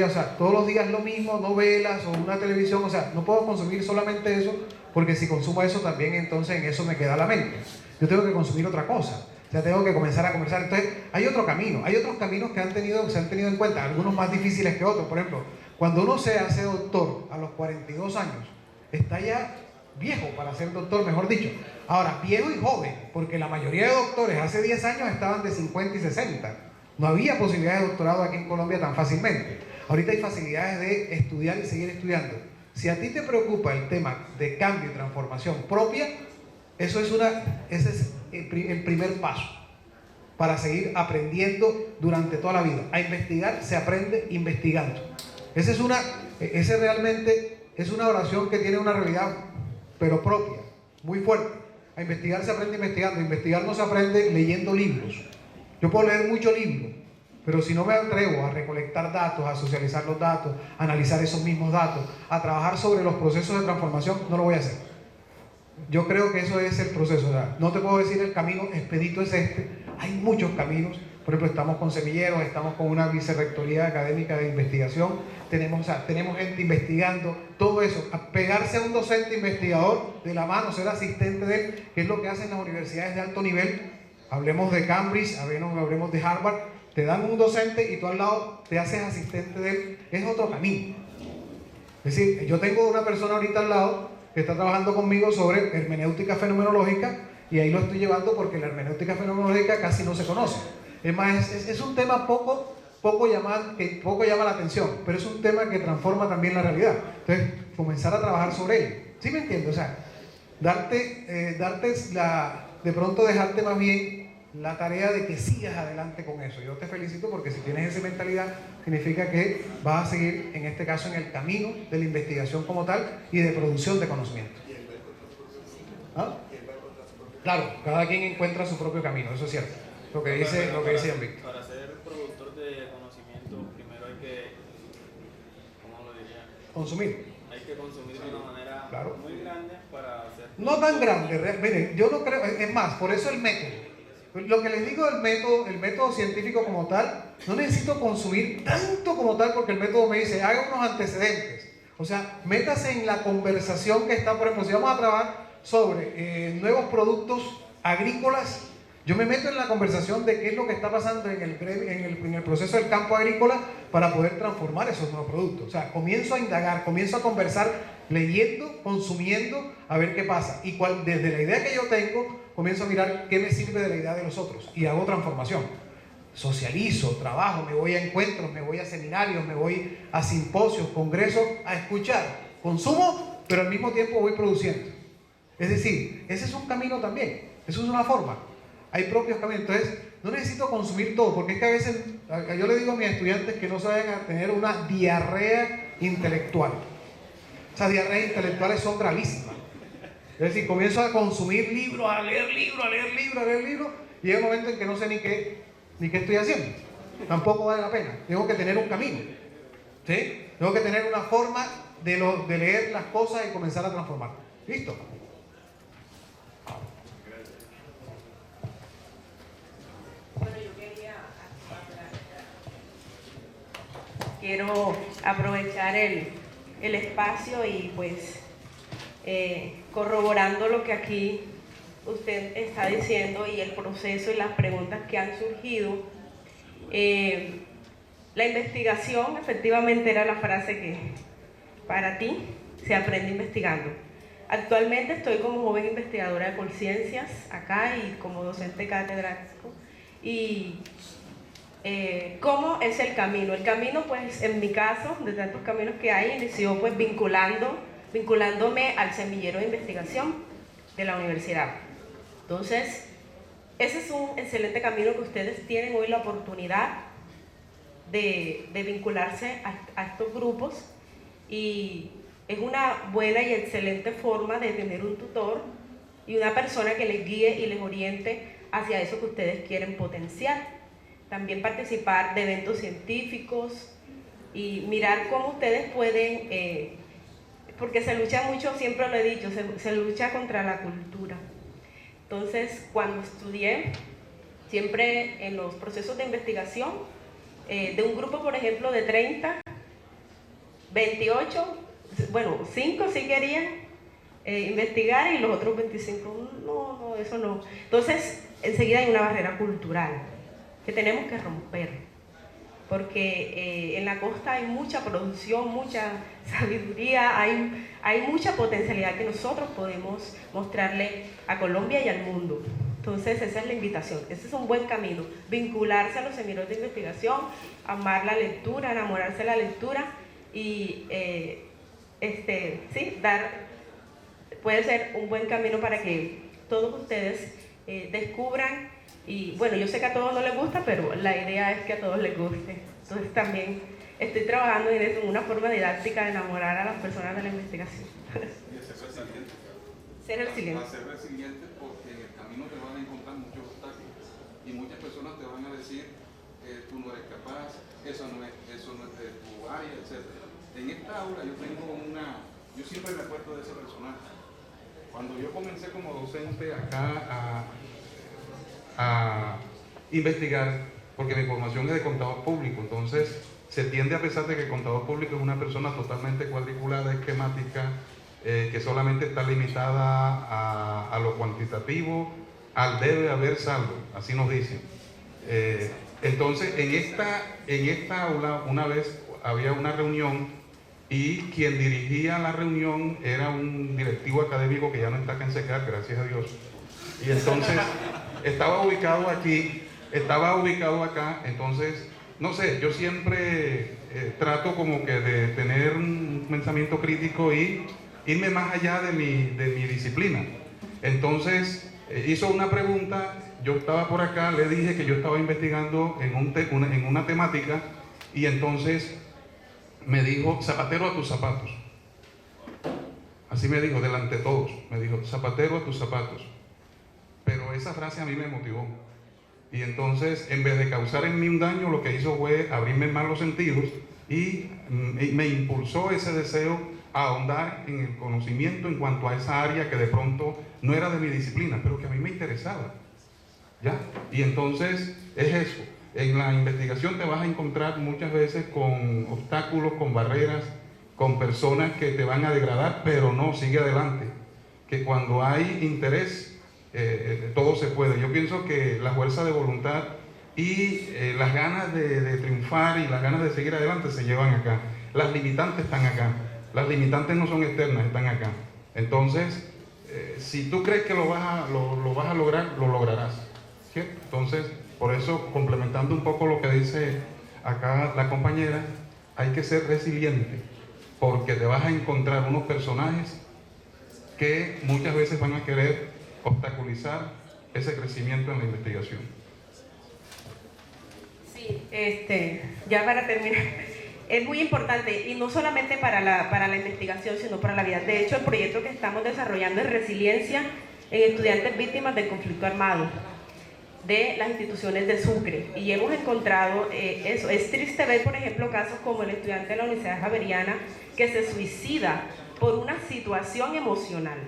días lo mismo, novelas o una televisión. O sea, no puedo consumir solamente eso, porque si consumo eso también, entonces en eso me queda la mente. Yo tengo que consumir otra cosa. O sea, tengo que comenzar a conversar. Entonces, hay otro camino. Hay otros caminos que se han tenido en cuenta, algunos más difíciles que otros. Por ejemplo, cuando uno se hace doctor a los 42 años, está ya viejo para ser doctor, mejor dicho. Ahora, viejo y joven, porque la mayoría de doctores hace 10 años estaban de 50 y 60. No había posibilidades de doctorado aquí en Colombia tan fácilmente. Ahorita hay facilidades de estudiar y seguir estudiando. Si a ti te preocupa el tema de cambio y transformación propia, ese es el primer paso para seguir aprendiendo durante toda la vida. A investigar se aprende investigando. Ese realmente es una oración que tiene una realidad, pero propia, muy fuerte. A investigar se aprende investigando. Investigar no se aprende leyendo libros. Yo puedo leer muchos libros, pero si no me atrevo a recolectar datos, a socializar los datos, a analizar esos mismos datos, a trabajar sobre los procesos de transformación, no lo voy a hacer. Yo creo que eso es el proceso. O sea, no te puedo decir el camino expedito es este. Hay muchos caminos. Por ejemplo, estamos con semilleros, estamos con una vicerrectoría académica de investigación, tenemos gente investigando, todo eso, a pegarse a un docente investigador de la mano, ser asistente de él, que es lo que hacen las universidades de alto nivel. Hablemos de Cambridge, hablemos de Harvard. Te dan un docente y tú al lado te haces asistente de él. Es otro camino. Es decir, yo tengo una persona ahorita al lado que está trabajando conmigo sobre hermenéutica fenomenológica, y ahí lo estoy llevando porque la hermenéutica fenomenológica casi no se conoce. Es más, es un tema que poco llama la atención, pero es un tema que transforma también la realidad. Entonces, comenzar a trabajar sobre él. ¿Sí me entiendes? O sea, de pronto dejarte más bien la tarea de que sigas adelante con eso. Yo te felicito porque si tienes esa mentalidad, significa que vas a seguir, en este caso, en el camino de la investigación como tal y de producción de conocimiento. ¿Ah? Claro, cada quien encuentra su propio camino, eso es cierto. Lo que dice Don Víctor. Para ser productor de conocimiento, primero hay que, ¿cómo lo diría? Consumir. Hay que consumir de una manera Claro. muy grande para hacer... No tan grande, miren, yo no creo, es más, por eso el método. Lo que les digo del método, el método científico como tal, no necesito consumir tanto como tal porque el método me dice, haga unos antecedentes. O sea, métase en la conversación que está, por ejemplo, si vamos a trabajar sobre nuevos productos agrícolas, yo me meto en la conversación de qué es lo que está pasando en el proceso del campo agrícola para poder transformar esos nuevos productos. O sea, comienzo a indagar, comienzo a conversar, leyendo, consumiendo, a ver qué pasa. Y desde la idea que yo tengo, comienzo a mirar qué me sirve de la idea de los otros y hago transformación. Socializo, trabajo, me voy a encuentros, me voy a seminarios, me voy a simposios, congresos, a escuchar. Consumo, pero al mismo tiempo voy produciendo. Es decir, ese es un camino también, eso es una forma. Hay propios caminos, entonces no necesito consumir todo, porque es que a veces, yo le digo a mis estudiantes que no se vayan a tener una diarrea intelectual. Esas diarreas intelectuales son gravísimas. Es decir, comienzo a consumir libros, a leer libros, y llega un momento en que no sé ni qué estoy haciendo. Tampoco vale la pena. Tengo que tener un camino. ¿Sí? Tengo que tener una forma de leer las cosas y comenzar a transformar. ¿Listo? Bueno, quiero aprovechar el espacio y pues corroborando lo que aquí usted está diciendo y el proceso y las preguntas que han surgido. La investigación efectivamente era la frase que para ti se aprende investigando. Actualmente estoy como joven investigadora de conciencias acá y como docente catedrático. Y ¿cómo es el camino? El camino, pues en mi caso, de tantos caminos que hay, inició pues vinculándome al semillero de investigación de la universidad. Entonces, ese es un excelente camino que ustedes tienen hoy la oportunidad de vincularse a estos grupos, y es una buena y excelente forma de tener un tutor y una persona que les guíe y les oriente hacia eso que ustedes quieren potenciar. También participar de eventos científicos y mirar cómo ustedes pueden, porque se lucha mucho, siempre lo he dicho, se lucha contra la cultura. Entonces, cuando estudié, siempre en los procesos de investigación, de un grupo, por ejemplo, de 30, 28, bueno, 5 sí querían investigar y los otros 25, no, eso no. Entonces, enseguida hay una barrera cultural que tenemos que romper, porque en la costa hay mucha producción, mucha sabiduría, hay mucha potencialidad que nosotros podemos mostrarle a Colombia y al mundo. Entonces esa es la invitación, ese es un buen camino, vincularse a los seminarios de investigación, amar la lectura, enamorarse de la lectura y puede ser un buen camino para que todos ustedes descubran. Y bueno, yo sé que a todos no les gusta, pero la idea es que a todos les guste. Entonces también estoy trabajando en eso, en una forma didáctica de enamorar a las personas de la investigación. Y ser resiliente. Ser resiliente. Va a ser resiliente porque en el camino te van a encontrar muchos obstáculos. Y muchas personas te van a decir, tú no eres capaz, eso no es de tu área, etc. En esta aula yo siempre me acuerdo de ese personaje. Cuando yo comencé como docente acá a investigar, porque mi formación es de contador público, entonces se tiende a pensar de que el contador público es una persona totalmente cuadriculada, esquemática, que solamente está limitada a lo cuantitativo, al debe haber saldo, así nos dicen. Entonces en esta aula una vez había una reunión y quien dirigía la reunión era un directivo académico que ya no está acá en SECAR, gracias a Dios. Y entonces estaba ubicado acá, entonces, no sé, yo siempre trato como que de tener un pensamiento crítico y irme más allá de mi disciplina. Entonces, hizo una pregunta, yo estaba por acá, le dije que yo estaba investigando en una temática, y entonces me dijo, zapatero a tus zapatos. Así me dijo, delante de todos, me dijo, zapatero a tus zapatos. Pero esa frase a mí me motivó. Y entonces, en vez de causar en mí un daño, lo que hizo fue abrirme más los sentidos y me impulsó ese deseo a ahondar en el conocimiento en cuanto a esa área que de pronto no era de mi disciplina, pero que a mí me interesaba. ¿Ya? Y entonces es eso. En la investigación te vas a encontrar muchas veces con obstáculos, con barreras, con personas que te van a degradar, pero no, sigue adelante. Que cuando hay interés, todo se puede. Yo pienso que la fuerza de voluntad y las ganas de triunfar y las ganas de seguir adelante se llevan acá. Las limitantes están acá. Las limitantes no son externas, están acá. Entonces, si tú crees que lo vas a lograr, lo lograrás. ¿Cierto? Entonces, por eso, complementando un poco lo que dice acá la compañera, hay que ser resiliente, porque te vas a encontrar unos personajes que muchas veces van a querer obstaculizar ese crecimiento en la investigación. Sí, ya para terminar, es muy importante, y no solamente para la investigación, sino para la vida. De hecho, el proyecto que estamos desarrollando es resiliencia en estudiantes víctimas del conflicto armado de las instituciones de Sucre, y hemos encontrado eso. Es triste ver, por ejemplo, casos como el estudiante de la Universidad Javeriana que se suicida por una situación emocional,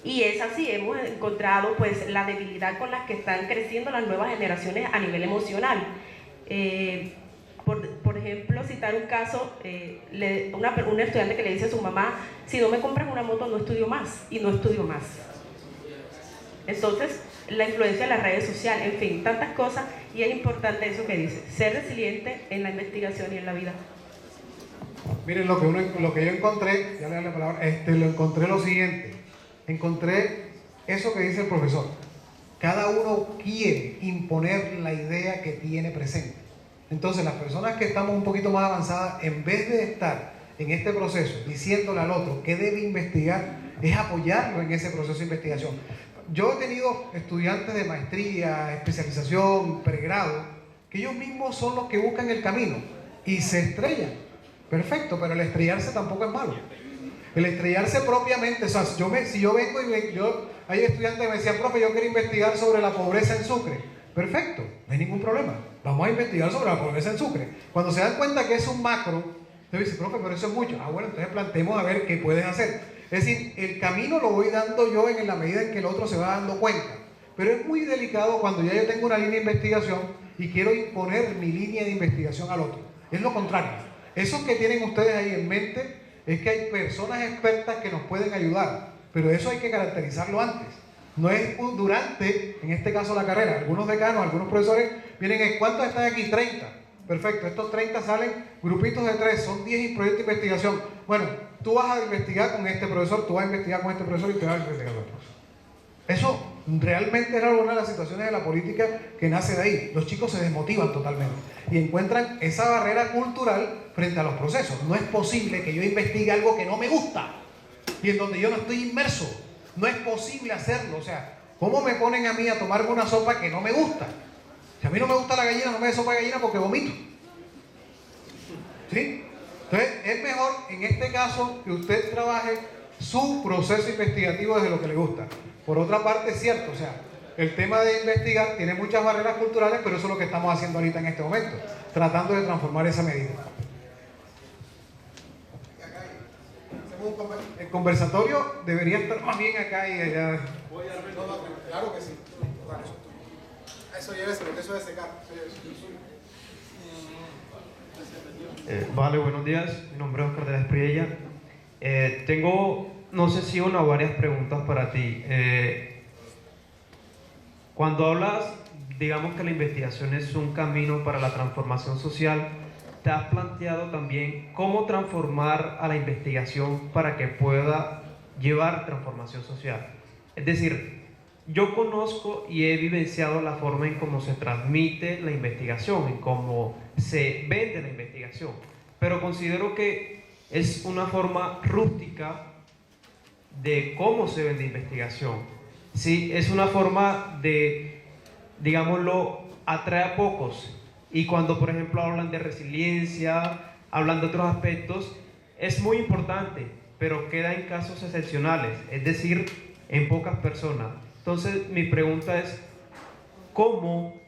y es así. Hemos encontrado pues la debilidad con la que están creciendo las nuevas generaciones a nivel emocional. Por ejemplo, citar un caso, un estudiante que le dice a su mamá: si no me compras una moto no estudio más, y no estudio más. Entonces, la influencia de las redes sociales, en fin, tantas cosas, y es importante eso que dice, ser resiliente en la investigación y en la vida. Miren, lo que yo encontré, ya le doy la palabra, lo encontré lo siguiente. Encontré eso que dice el profesor. Cada uno quiere imponer la idea que tiene presente. Entonces, las personas que estamos un poquito más avanzadas, en vez de estar en este proceso diciéndole al otro qué debe investigar, es apoyarlo en ese proceso de investigación. Yo he tenido estudiantes de maestría, especialización, pregrado, que ellos mismos son los que buscan el camino y se estrellan. Perfecto, pero el estrellarse tampoco es malo. El estrellarse propiamente, o sea, si yo vengo y hay estudiantes que me decían: profe, yo quiero investigar sobre la pobreza en Sucre. Perfecto, no hay ningún problema. Vamos a investigar sobre la pobreza en Sucre. Cuando se dan cuenta que es un macro, entonces dice: profe, pero eso es mucho. Bueno, entonces planteemos a ver qué puedes hacer. Es decir, el camino lo voy dando yo en la medida en que el otro se va dando cuenta. Pero es muy delicado cuando ya yo tengo una línea de investigación y quiero imponer mi línea de investigación al otro. Es lo contrario. Eso que tienen ustedes ahí en mente es que hay personas expertas que nos pueden ayudar, pero eso hay que caracterizarlo antes. No es durante, en este caso, la carrera. Algunos decanos, algunos profesores vienen: ¿cuántos están aquí? 30. Perfecto, estos 30 salen grupitos de 3, son 10 proyectos de investigación. Bueno, tú vas a investigar con este profesor, tú vas a investigar con este profesor y te vas a investigar con otro profesor. Eso realmente era una de las situaciones de la política que nace de ahí. Los chicos se desmotivan totalmente y encuentran esa barrera cultural frente a los procesos. No es posible que yo investigue algo que no me gusta y en donde yo no estoy inmerso. No es posible hacerlo. O sea, ¿cómo me ponen a mí a tomarme una sopa que no me gusta? Si a mí no me gusta la gallina, no me dé sopa de gallina porque vomito. ¿Sí? Entonces, es mejor en este caso que usted trabaje su proceso investigativo desde lo que le gusta. Por otra parte, es cierto, o sea, el tema de investigar tiene muchas barreras culturales, pero eso es lo que estamos haciendo ahorita en este momento, tratando de transformar esa medida. El conversatorio debería estar más bien acá y allá. Claro que sí. Eso llévese, porque eso es secar. Vale, buenos días. Mi nombre es Oscar de la Espriella. Tengo, no sé si una o varias preguntas para ti. Cuando hablas, digamos que la investigación es un camino para la transformación social, ¿te has planteado también cómo transformar a la investigación para que pueda llevar transformación social? Es decir, yo conozco y he vivenciado la forma en cómo se transmite la investigación, en cómo se vende la investigación, pero considero que es una forma rústica de cómo se vende investigación. Sí, es una forma de, digámoslo, atrae a pocos. Y cuando, por ejemplo, hablan de resiliencia, hablan de otros aspectos, es muy importante, pero queda en casos excepcionales, es decir, en pocas personas. Entonces, mi pregunta es, ¿cómo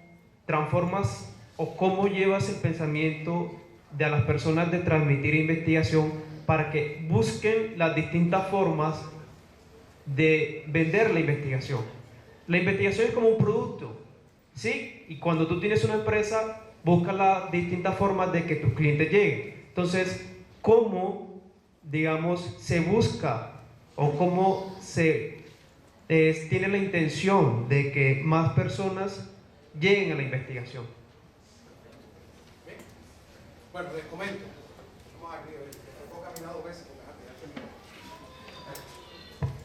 transformas o cómo llevas el pensamiento de a las personas de transmitir investigación para que busquen las distintas formas de vender la investigación. La investigación es como un producto, ¿sí? Y cuando tú tienes una empresa, buscas las distintas formas de que tus clientes lleguen. Entonces, ¿cómo, digamos, se busca o cómo se tiene la intención de que más personas lleguen a la investigación? Bueno, les comento. Vamos aquí, he caminado veces porque ya terminé.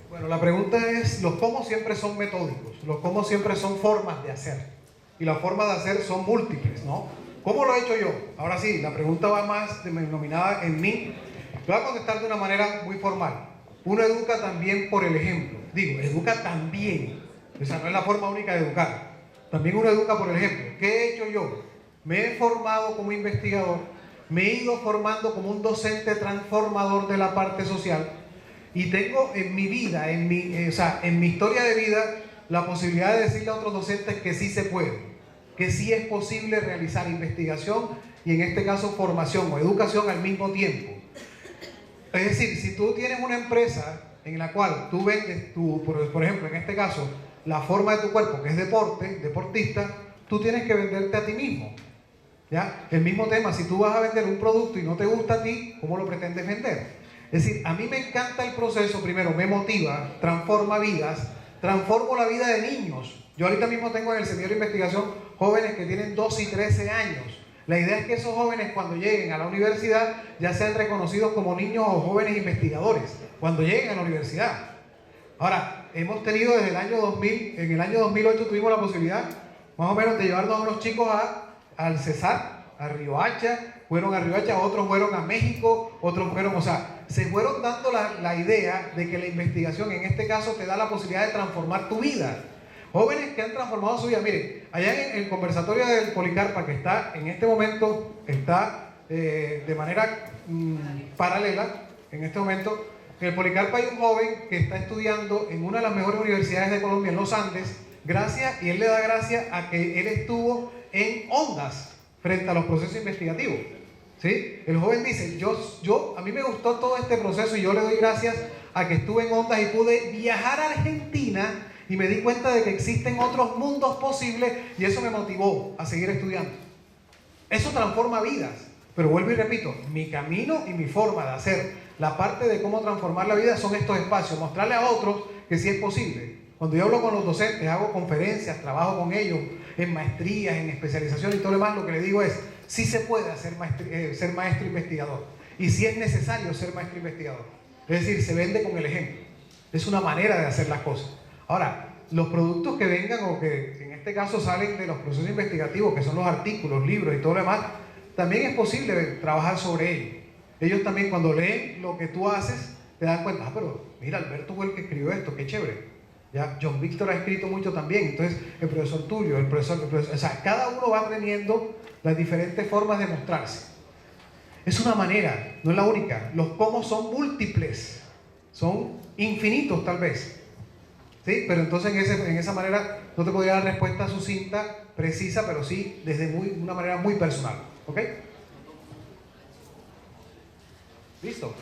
Bueno, la pregunta es, los cómo siempre son metódicos, los cómo siempre son formas de hacer. Y las formas de hacer son múltiples, ¿no? ¿Cómo lo he hecho yo? Ahora sí, la pregunta va más denominada en mí. Lo voy a contestar de una manera muy formal. Uno educa también por el ejemplo. Digo, educa también. O sea, no es la forma única de educar. También uno educa por el ejemplo. ¿Qué he hecho yo? Me he formado como investigador, me he ido formando como un docente transformador de la parte social y tengo en mi vida, en mi historia de vida, la posibilidad de decirle a otros docentes que sí se puede, que sí es posible realizar investigación y en este caso formación o educación al mismo tiempo. Es decir, si tú tienes una empresa en la cual tú vendes, por ejemplo, en este caso, la forma de tu cuerpo, que es deportista, tú tienes que venderte a ti mismo. ¿Ya? El mismo tema, si tú vas a vender un producto y no te gusta a ti, ¿cómo lo pretendes vender? Es decir, a mí me encanta el proceso, primero me motiva, transforma vidas, transformo la vida de niños. Yo ahorita mismo tengo en el Semillero de Investigación jóvenes que tienen 12 y 13 años. La idea es que esos jóvenes cuando lleguen a la universidad ya sean reconocidos como niños o jóvenes investigadores, cuando lleguen a la universidad. Ahora, hemos tenido desde el año 2000, en el año 2008 tuvimos la posibilidad más o menos de llevarnos a unos chicos al Cesar, a Riohacha, fueron a Riohacha, otros fueron a México, otros fueron, o sea, se fueron dando la idea de que la investigación en este caso te da la posibilidad de transformar tu vida. Jóvenes que han transformado su vida. Miren, allá en el conversatorio del Policarpa, que está en este momento, está de manera paralela, en este momento, en el Policarpa hay un joven que está estudiando en una de las mejores universidades de Colombia, en los Andes, y él le da gracias a que él estuvo en ondas frente a los procesos investigativos. ¿Sí? El joven dice, a mí me gustó todo este proceso y yo le doy gracias a que estuve en ondas y pude viajar a Argentina y me di cuenta de que existen otros mundos posibles y eso me motivó a seguir estudiando. Eso transforma vidas, pero vuelvo y repito, mi camino y mi forma de hacer la parte de cómo transformar la vida son estos espacios, mostrarle a otros que sí es posible. Cuando yo hablo con los docentes, hago conferencias, trabajo con ellos en maestrías, en especialización y todo lo demás, lo que les digo es, sí se puede ser maestro investigador y sí es necesario ser maestro investigador. Es decir, se vende con el ejemplo. Es una manera de hacer las cosas. Ahora, los productos que vengan o que en este caso salen de los procesos investigativos, que son los artículos, libros y todo lo demás, también es posible trabajar sobre ellos. Ellos también cuando leen lo que tú haces, te dan cuenta, pero mira, Alberto fue el que escribió esto, qué chévere. ¿Ya? John Víctor ha escrito mucho también, entonces el profesor Tulio, el profesor, o sea, cada uno va teniendo las diferentes formas de mostrarse. Es una manera, no es la única. Los cómo son múltiples, son infinitos tal vez. ¿Sí? Pero entonces en esa manera no te podría dar respuesta sucinta, precisa, pero sí desde una manera muy personal. ¿Ok? ¿Listo?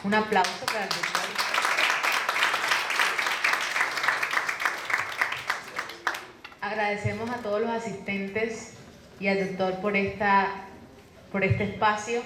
Un aplauso para el doctor. Agradecemos a todos los asistentes y al doctor por este espacio.